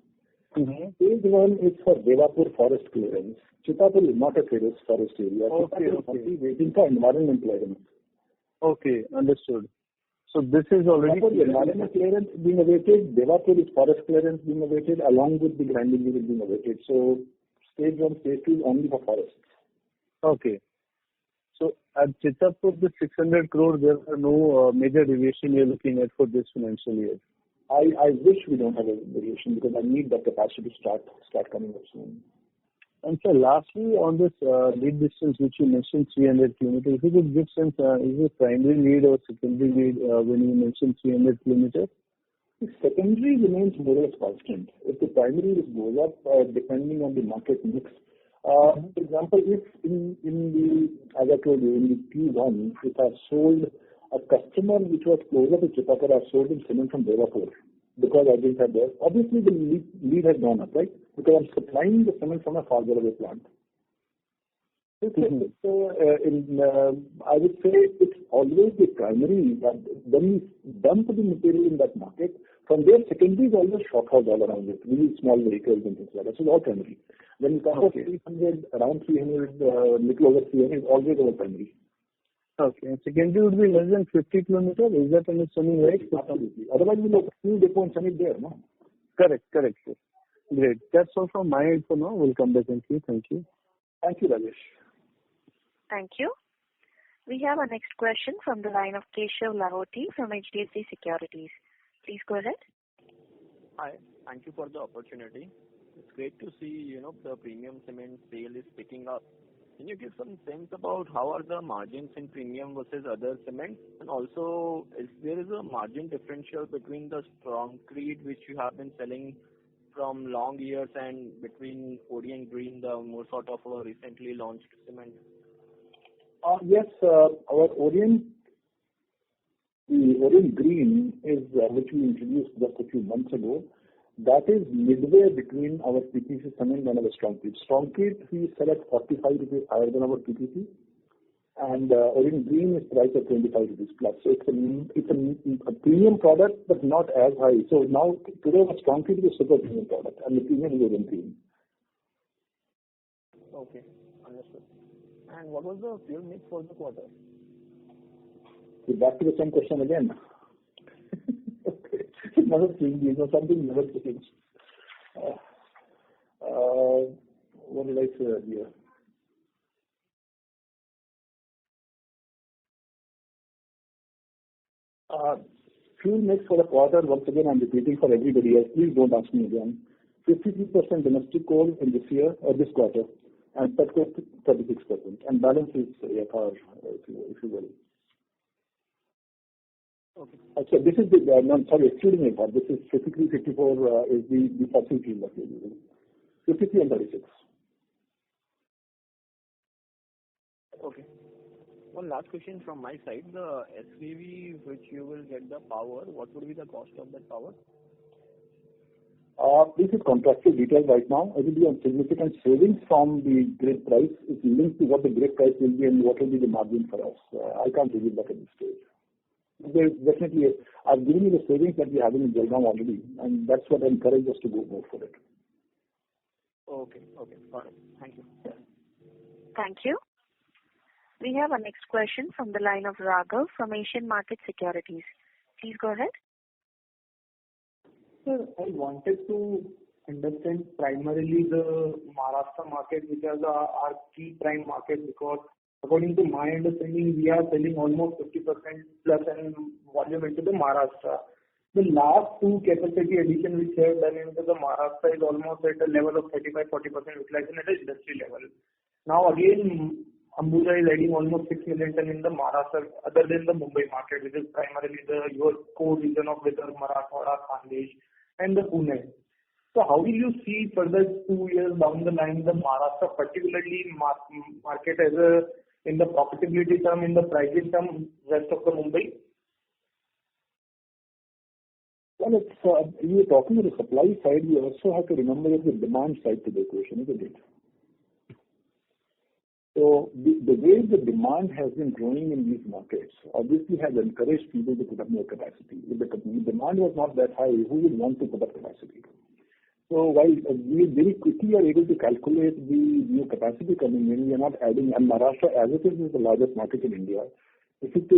Mm-hmm. Stage 1 is for Devapur forest clearance. Chitapur is not a forest area. Okay. Waiting for environment clearance. Okay, understood. So this is already... Environment clearance being awaited, Devapur is forest clearance being awaited, along with the grinding unit being awaited. So stage 1, stage 2 is only for forests. Okay. So at Chittapur, the 600 crore, there are no major deviation you're looking at for this financial year. I wish we don't have a variation because I need that capacity to start coming up soon. And so lastly, on this lead distance which you mentioned 300 kilometers, if you could give sense, is it primary lead or secondary lead when you mentioned 300 kilometers? The secondary remains more or less constant. If the primary goes up, depending on the market mix. For example, if as I told you, in the Q1, if I sold a customer which was closer to Chittapur, I sold him cement from Devapur because I didn't have there. Obviously, the lead has gone up, right? Because I'm supplying the cement from a farther away plant. So, I would say it's always the primary that when we dump the material in that market, from there secondary is always shorthouse all around it, really small vehicles and things like that. So it's all primary. When you talk of 300, around 300, little over 300, is always our primary. Okay. And secondary would be less than 50 kilometers. Is that understanding right? Absolutely. Otherwise, we'll have a few depot and send it there, no? Correct, sir. Great. That's all from my end for now. We'll come back and see. Thank you. Thank you, Rajesh. Thank you. We have our next question from the line of Keshav Lahoti from HDFC Securities. Please go ahead. Hi. Thank you for the opportunity. It's great to see, the premium cement sale is picking up. Can you give some sense about how are the margins in premium versus other cements? And also, if there is a margin differential between the Strongcrete, which you have been selling from long years, and between Orient Green, the more sort of a recently launched cement? Yes, our Orient Green is which we introduced just a few months ago. That is midway between our PPC cement and our Strongcrete. Strongcrete we sell at 45 rupees higher than our PPC, and Orient Green is priced at 25 rupees plus. So it's a premium product, but not as high. So now today our Strongcrete is a super premium product, and the premium is Orient Green. Okay, understood. And what was the fuel mix for the quarter? So back to the same question again. Okay. Never changed. Something never changed. What did I say earlier? Fuel mix for the quarter, once again, I'm repeating for everybody else. Please don't ask me again. 53% domestic coal in this year or this quarter, and petcoke 36%, and balance is AFR, if you will. Okay. So this is excluding AFR. This is 53, 54 is the fossil fuel that we're using. 53 and 36. Okay. One last question from my side. The SPV which you will get the power, what would be the cost of that power? This is contractual details right now. It will be a significant savings from the grid price. It's linked to what the grid price will be and what will be the margin for us. I can't reveal that at this stage. There's definitely, I've given you the savings that we have in Jalgaon already, and that's what encourages us to go more for it. Okay. Got it. Thank you. Thank you. We have our next question from the line of Raghav from Asian Market Securities. Please go ahead. Sir, I wanted to understand primarily the Maharashtra market, which is our key prime market, because according to my understanding, we are selling almost 50% plus in volume into the Maharashtra. The last two capacity addition which have done into the Maharashtra is almost at a level of 35-40% utilization at the industry level. Now again, Ambuja is adding almost 6 million ton in the Maharashtra, other than the Mumbai market, which is primarily your core region of Vidarbha, Marathwada, Khandesh, and the Pune. So how will you see further 2 years down the line the Maharashtra, particularly market as in the profitability term, in the pricing term, rest of the Mumbai? Well, it's you're talking about the supply side. We also have to remember the demand side to the equation, isn't it? So the way the demand has been growing in these markets obviously has encouraged people to put up more capacity. If the demand was not that high, who would want to put up capacity? So while we very quickly are able to calculate the new capacity coming in, we are not adding, and Maharashtra as it is the largest market in India. If it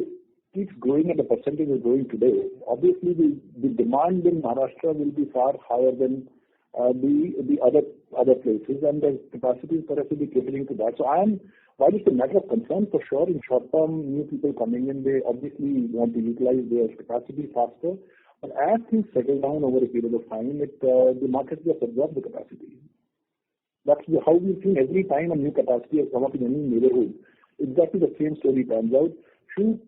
keeps growing at the percentage it's growing today, obviously the demand in Maharashtra will be far higher than the other places, and the capacity for us will be catering to that. So I am While it's a matter of concern for sure, in short term, new people coming in, they obviously want to utilize their capacity faster. But as things settle down over a period of time, the market will absorb the capacity. That's how we've seen every time a new capacity has come up in any neighborhood. Exactly the same story pans out. Few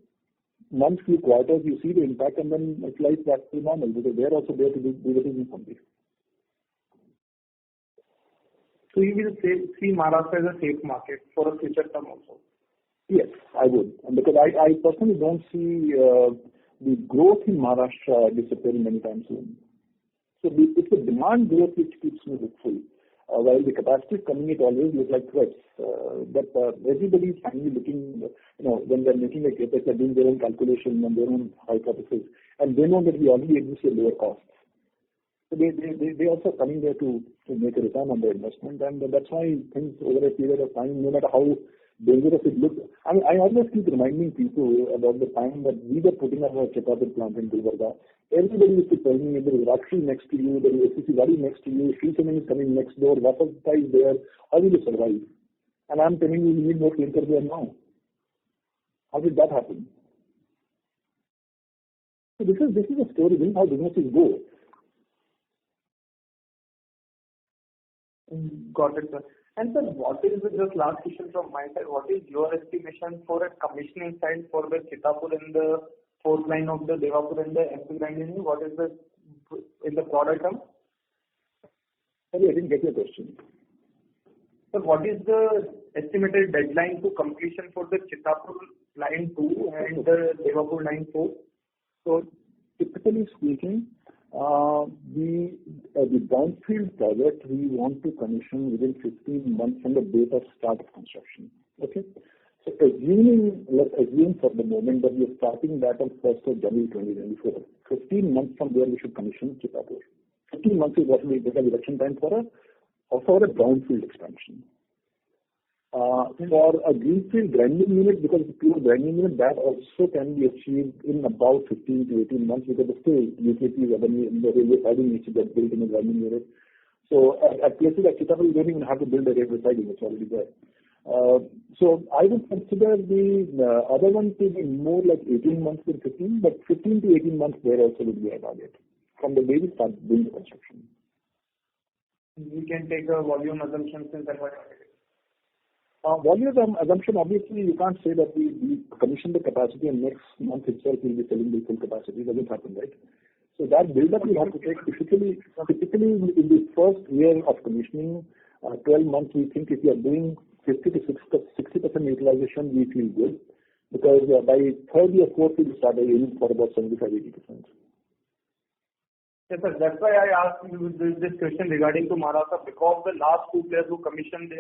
months, few quarters, you see the impact, and then it's like back to normal because they're also there to do the business something. So you will see Maharashtra as a safe market for a future term also? Yes, I would. And because I personally don't see the growth in Maharashtra disappearing anytime soon. So it's the demand growth which keeps me hopeful. While the capacity is coming, it always looks like threats. But everybody is finally looking, when they're making a capex, they're doing their own calculation and their own hypothesis. And they know that we already exist at lower costs. So they also coming there to make a return on their investment. And that's why things over a period of time, no matter how dangerous it looks. I always keep reminding people about the time that we were putting up our Chitapur plant in Gulbarga. Everybody used to tell me there is Rakshi next to you, there is SCC Wadi next to you, Sri Cement is coming next door, Vasanta is there. How will you survive? And I'm telling you, we need more clinker there now. How did that happen? So this is a story. This is how businesses go. Got it, sir. And sir, what is just last question from my side? What is your estimation for a commissioning side for the Chitapur and the fourth line of the Devapur and the MP grinding? What is the in the broader term? Sorry, I didn't get your question. So what is the estimated deadline to completion for the Chitapur line 2 and the Devapur line 4? So typically speaking, the brownfield project we want to commission within 15 months from the date of start of construction. Okay? So let's assume for the moment that we are starting that on 1st of January 2024. 15 months from there we should commission Chitapur. 15 months is what we get a reduction time for a brownfield expansion. For a greenfield grinding unit, because it's a pure grinding unit, that also can be achieved in about 15 to 18 months because the still utilities the railway siding needs to get built in a grinding unit. So at places like Chitapur, you don't even have to build a railway siding, it's already there. So I would consider the other one to be more like 18 months than 15, but 15 to 18 months there also would be a target from the day we start doing the construction. We can take a volume assumption since that. Volume assumption, obviously, you can't say that we commission the capacity and next month itself we'll be selling the full capacity. It doesn't happen, right? So that build-up you have to take typically in the first year of commissioning, 12 months, we think if you are doing 50 to 60% utilization, we feel good. Because by third year, fourth, we'll start aiming for about 75-80%. Yes, sir. That's why I asked you this question regarding to Maharashtra, because the last two players who commissioned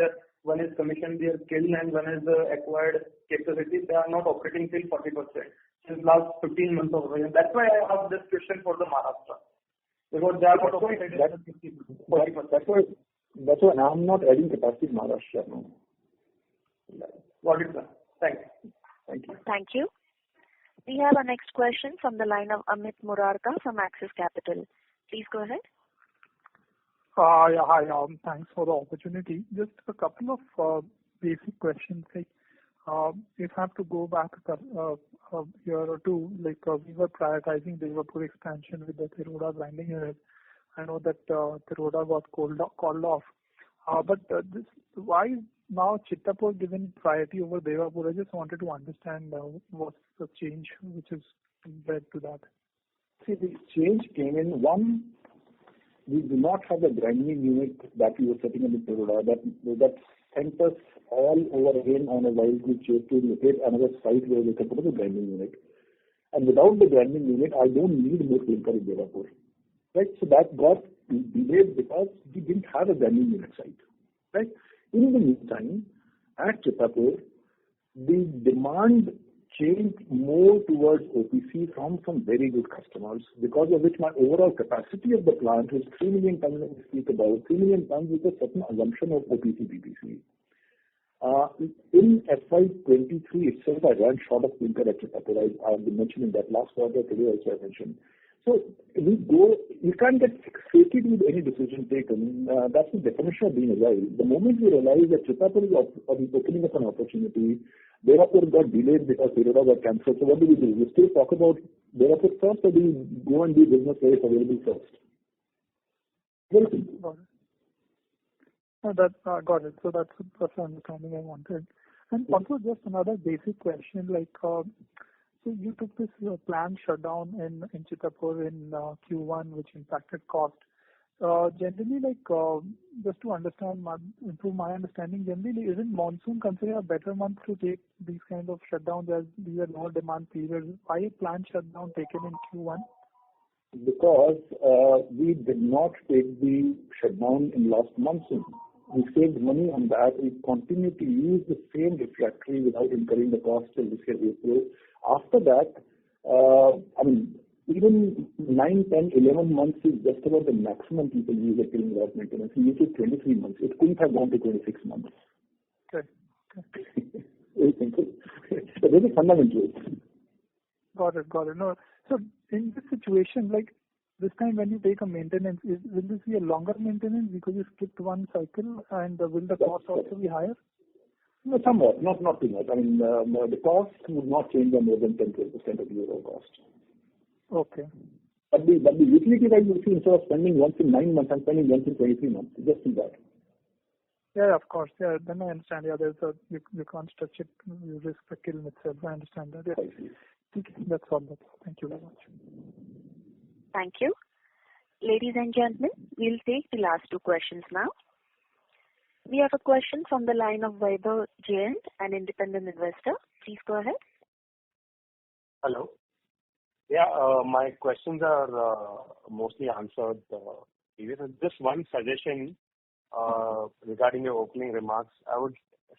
one is commissioned their kiln and one is the acquired capacity, they are not operating till 40% since last 15 months of operation. That's why I asked this question for the Maharashtra. Because they are not operating at 40%. That's why I'm not adding capacity in Maharashtra now. Got it, sir. Thanks. Thank you. Thank you. We have our next question from the line of Amit Murarka from Axis Capital. Please go ahead. Hi. Thanks for the opportunity. Just a couple of basic questions. Like, if I have to go back a year or two, we were prioritizing Devapur expansion with the Tiroda grinding unit. I know that Tiroda got called off. But why is now Chitapur given priority over Devapur? I just wanted to understand what's the change which has led to that. See, the change came in. One, we do not have a grinding unit that we were setting up in Tiroda. That sent us all over again on a wild goose chase to locate another site where we can put a grinding unit. And without the grinding unit, I don't need more clinker in Devapur. Right? So that got delayed because we didn't have a grinding unit site. Right? In the meantime, at Chitapur, the demand changed more towards OPC from some very good customers, because of which my overall capacity of the plant was 3 million tons that we speak about, 3 million tons with a certain assumption of OPC PPC. In FY23 itself, I ran short of clinker at Chitapur. I've been mentioning that last quarter, today also I mentioned. So we can't get fixated with any decision taken. That's the definition of being agile. The moment we realize that Chittapur is opening up an opportunity, Devapur got delayed because Tiroda got cancelled. So what do? We still talk about Devapur first, or do we go and do business where it's available first? Very simple. Got it. So that's the understanding I wanted. And also just another basic question, like, so you took this planned shutdown in Chittapur in Q1, which impacted cost. Generally, like, just to improve my understanding, generally, isn't monsoon considered a better month to take these kind of shutdowns as these are lower demand periods? Why a planned shutdown taken in Q1? Because we did not take the shutdown in last monsoon. We saved money on that. We continued to use the same refractory without incurring the cost till this year April. After that, even 9, 10, 11 months is just about the maximum people use it in without maintenance. We use it 23 months. It couldn't have gone to 26 months. Okay. Very simple. So very fundamental. Got it. No. So in this situation, like this time when you take a maintenance, will this be a longer maintenance because you skipped one cycle, and will the cost also be higher? No, somewhat, not too much. The cost would not change by more than 10-12% of the overall cost. Okay. But the utility wise, you see, instead of spending once in 9 months, I'm spending once in 23 months. Just in that. Yeah, of course. Yeah, then I understand. Yeah, you can't touch it. You risk the kiln itself. I understand that. Yeah. Okay, that's all. Thank you very much. Thank you. Ladies and gentlemen, we'll take the last 2 questions now. We have a question from the line of Vaibhav Jain, an independent investor. Please go ahead. Hello. Yeah, my questions are mostly answered. Just one suggestion regarding your opening remarks. I would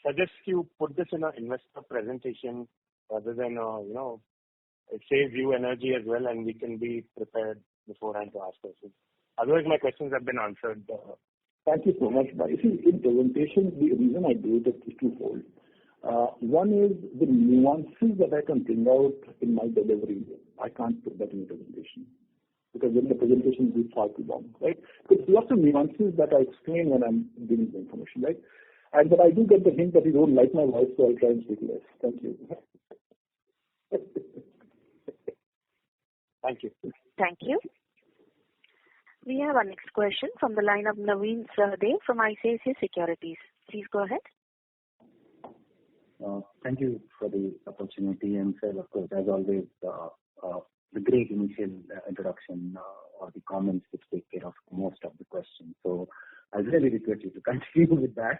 suggest you put this in an investor presentation rather than, it saves you energy as well, and we can be prepared beforehand to ask questions. Otherwise, my questions have been answered. Thank you so much. But you see, in presentation, the reason I do it is twofold. One is the nuances that I can bring out in my delivery. I can't put that in the presentation because then the presentation will be far too long, right? Because lots of nuances that I explain when I'm giving the information, right? But I do get the hint that you don't like my voice, so I'll try and speak less. Thank you. Thank you. Thank you. We have our next question from the line of Naveen Sahdev from ICICI Securities. Please go ahead. Thank you for the opportunity, and sir, of course, as always, the great initial introduction or the comments which take care of most of the questions. So I really request you to continue with that.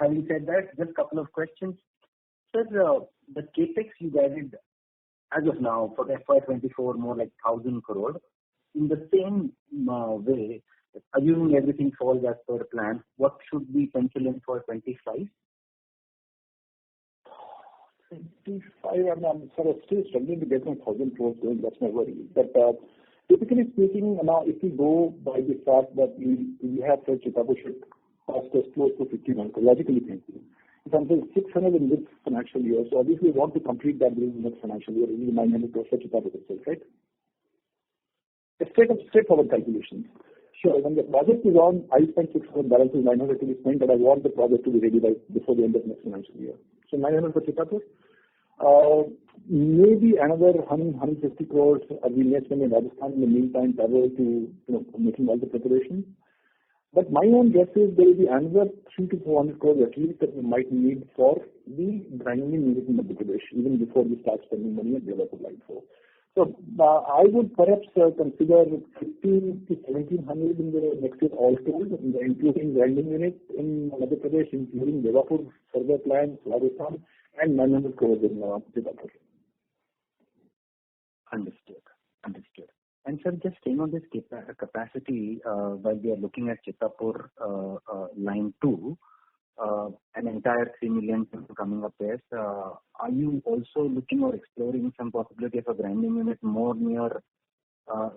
Having said that, just a couple of questions. Sir, the capex you guided as of now for FY24 more like 1,000 crore. In the same way, assuming everything falls as per plan, what should we pencil in for 25? 25, I'm sort of still struggling to get my 1,000 crores going. That's my worry. But typically speaking, now if we go by the fact that we have said Chittapur should cost us close to 51 crores, logically thinking. If I'm saying 600 in this financial year, so obviously we want to complete that during the next financial year, we need 900 crores for Chittapur itself, right? Straightforward calculations. Sure, when the project is on, I spend 600, balance is 900 to be spent, but I want the project to be ready before the end of next financial year. So 900 for Chittapur. Maybe another 150 crores we may spend in Rajasthan in the meantime, parallel to making all the preparations. But my own guess is there will be another 300 to 400 crores at least that we might need for the grinding unit in Madhya Pradesh, even before we start spending money at Devapur Line 4. So I would perhaps consider 1,500 to 1,700 in the next year all told, including grinding unit in Madhya Pradesh, including Devapur, further plans, Rajasthan, and 900 crores in Chittapur. Understood. And sir, just staying on this capacity, while we are looking at Chittapur line 2, an entire 3 million coming up there, are you also looking or exploring some possibility of a grinding unit more near,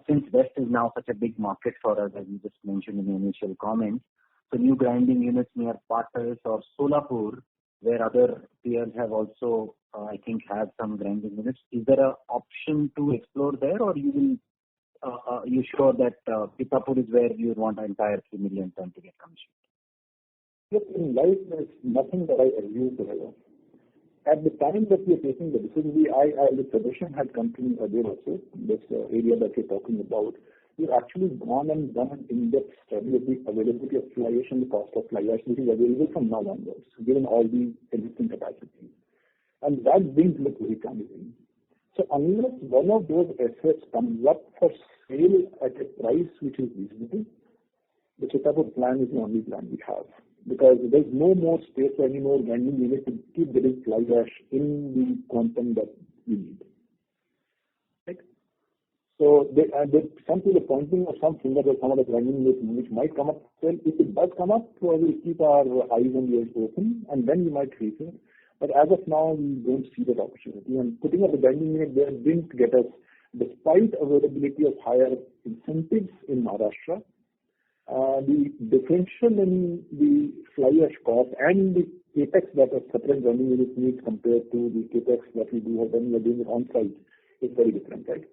since West is now such a big market for us, as you just mentioned in the initial comments, so new grinding units near Patas or Solapur, where other peers have also, I think, have some grinding units. Is there an option to explore there, or you sure that Pithampur is where you want an entire 3 million ton to get commissioned? Look, in life, there's nothing that I assume forever. At the time that we are taking the decision, the suggestion had come to me earlier also, this area that you're talking about. We've actually gone and done an in-depth study of the availability of fly ash and the cost of fly ash, which is available from now onwards, given all the existing capacities. And that didn't look very promising. So unless one of those assets comes up for sale at a price which is reasonable, the Pithampur plan is the only plan we have. Because there's no more space for any more grinding unit to keep getting fly ash in the quantum that we need. Right? So some people are pointing at some finger that some of the grinding units which might come up. Well, if it does come up, we'll keep our eyes and ears open, and then we might rethink. But as of now, we don't see that opportunity. And putting up a grinding unit there didn't get us, despite availability of higher incentives in Maharashtra, the differential in the fly ash cost and the capex that a separate grinding unit needs compared to the capex that we do when we are doing it on site is very different, right?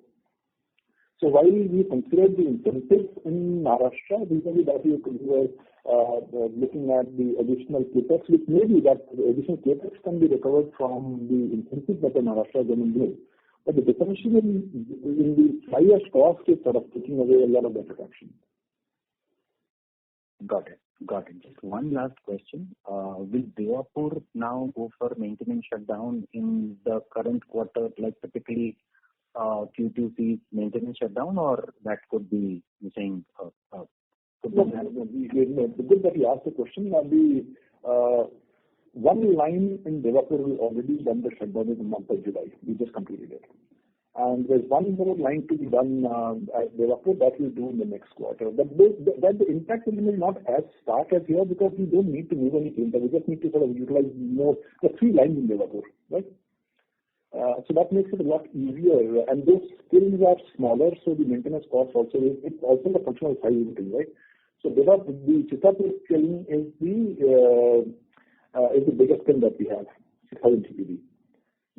So while we considered the incentives in Maharashtra, recently that we were looking at the additional capex, which maybe that the additional capex can be recovered from the incentives that the Maharashtra government gives. But the differential in the fly ash cost is sort of taking away a lot of that attraction. Got it. Just one last question. Will Devapur now go for maintenance shutdown in the current quarter, like typically Q2 sees maintenance shutdown, or that could be, you're saying, could be? The good that you asked the question. The one line in Devapur will already done the shutdown in the month of July. We just completed it. And there's one more line to be done at Devapur that we'll do in the next quarter. But the impact will be not as stark as here because we don't need to move any clinker. We just need to sort of utilize more the 3 lines in Devapur, right? So that makes it a lot easier. And those kilns are smaller, so the maintenance cost also it's also the functional size of the thing, right? So the Pithampur kiln is the biggest kiln that we have, 6,000 TPD.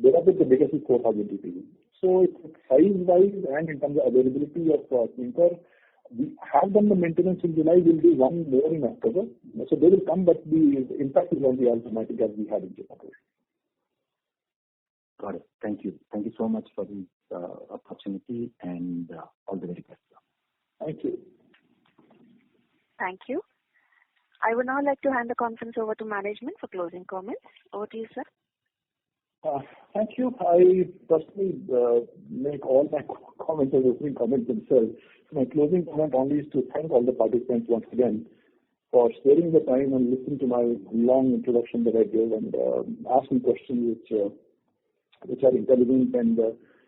Devapur the biggest is 4,000 TPD. So it's size-wise and in terms of availability of clinker, we have done the maintenance in July. We'll do one more in October. So they will come, but the impact will not be as dramatic as we had in Jaipur. Got it. Thank you. Thank you so much for the opportunity and all the very best. Thank you. Thank you. I would now like to hand the conference over to management for closing comments. Over to you, sir. Thank you. I personally make all my comments as opening comments themselves. So my closing comment only is to thank all the participants once again for sparing the time and listening to my long introduction that I gave and asking questions which are intelligent and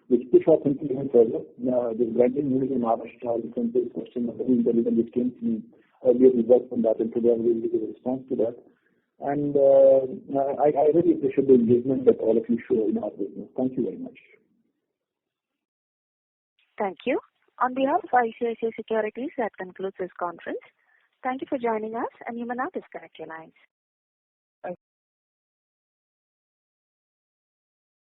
which push our thinking even further. This grinding unit in Maharashtra, the this question of very intelligent which came to me earlier, we worked on that and today I will give a response to that. And I really appreciate the engagement that all of you show in our business. Thank you very much. Thank you. On behalf of ICICI Securities, that concludes this conference. Thank you for joining us, and you may now disconnect your lines.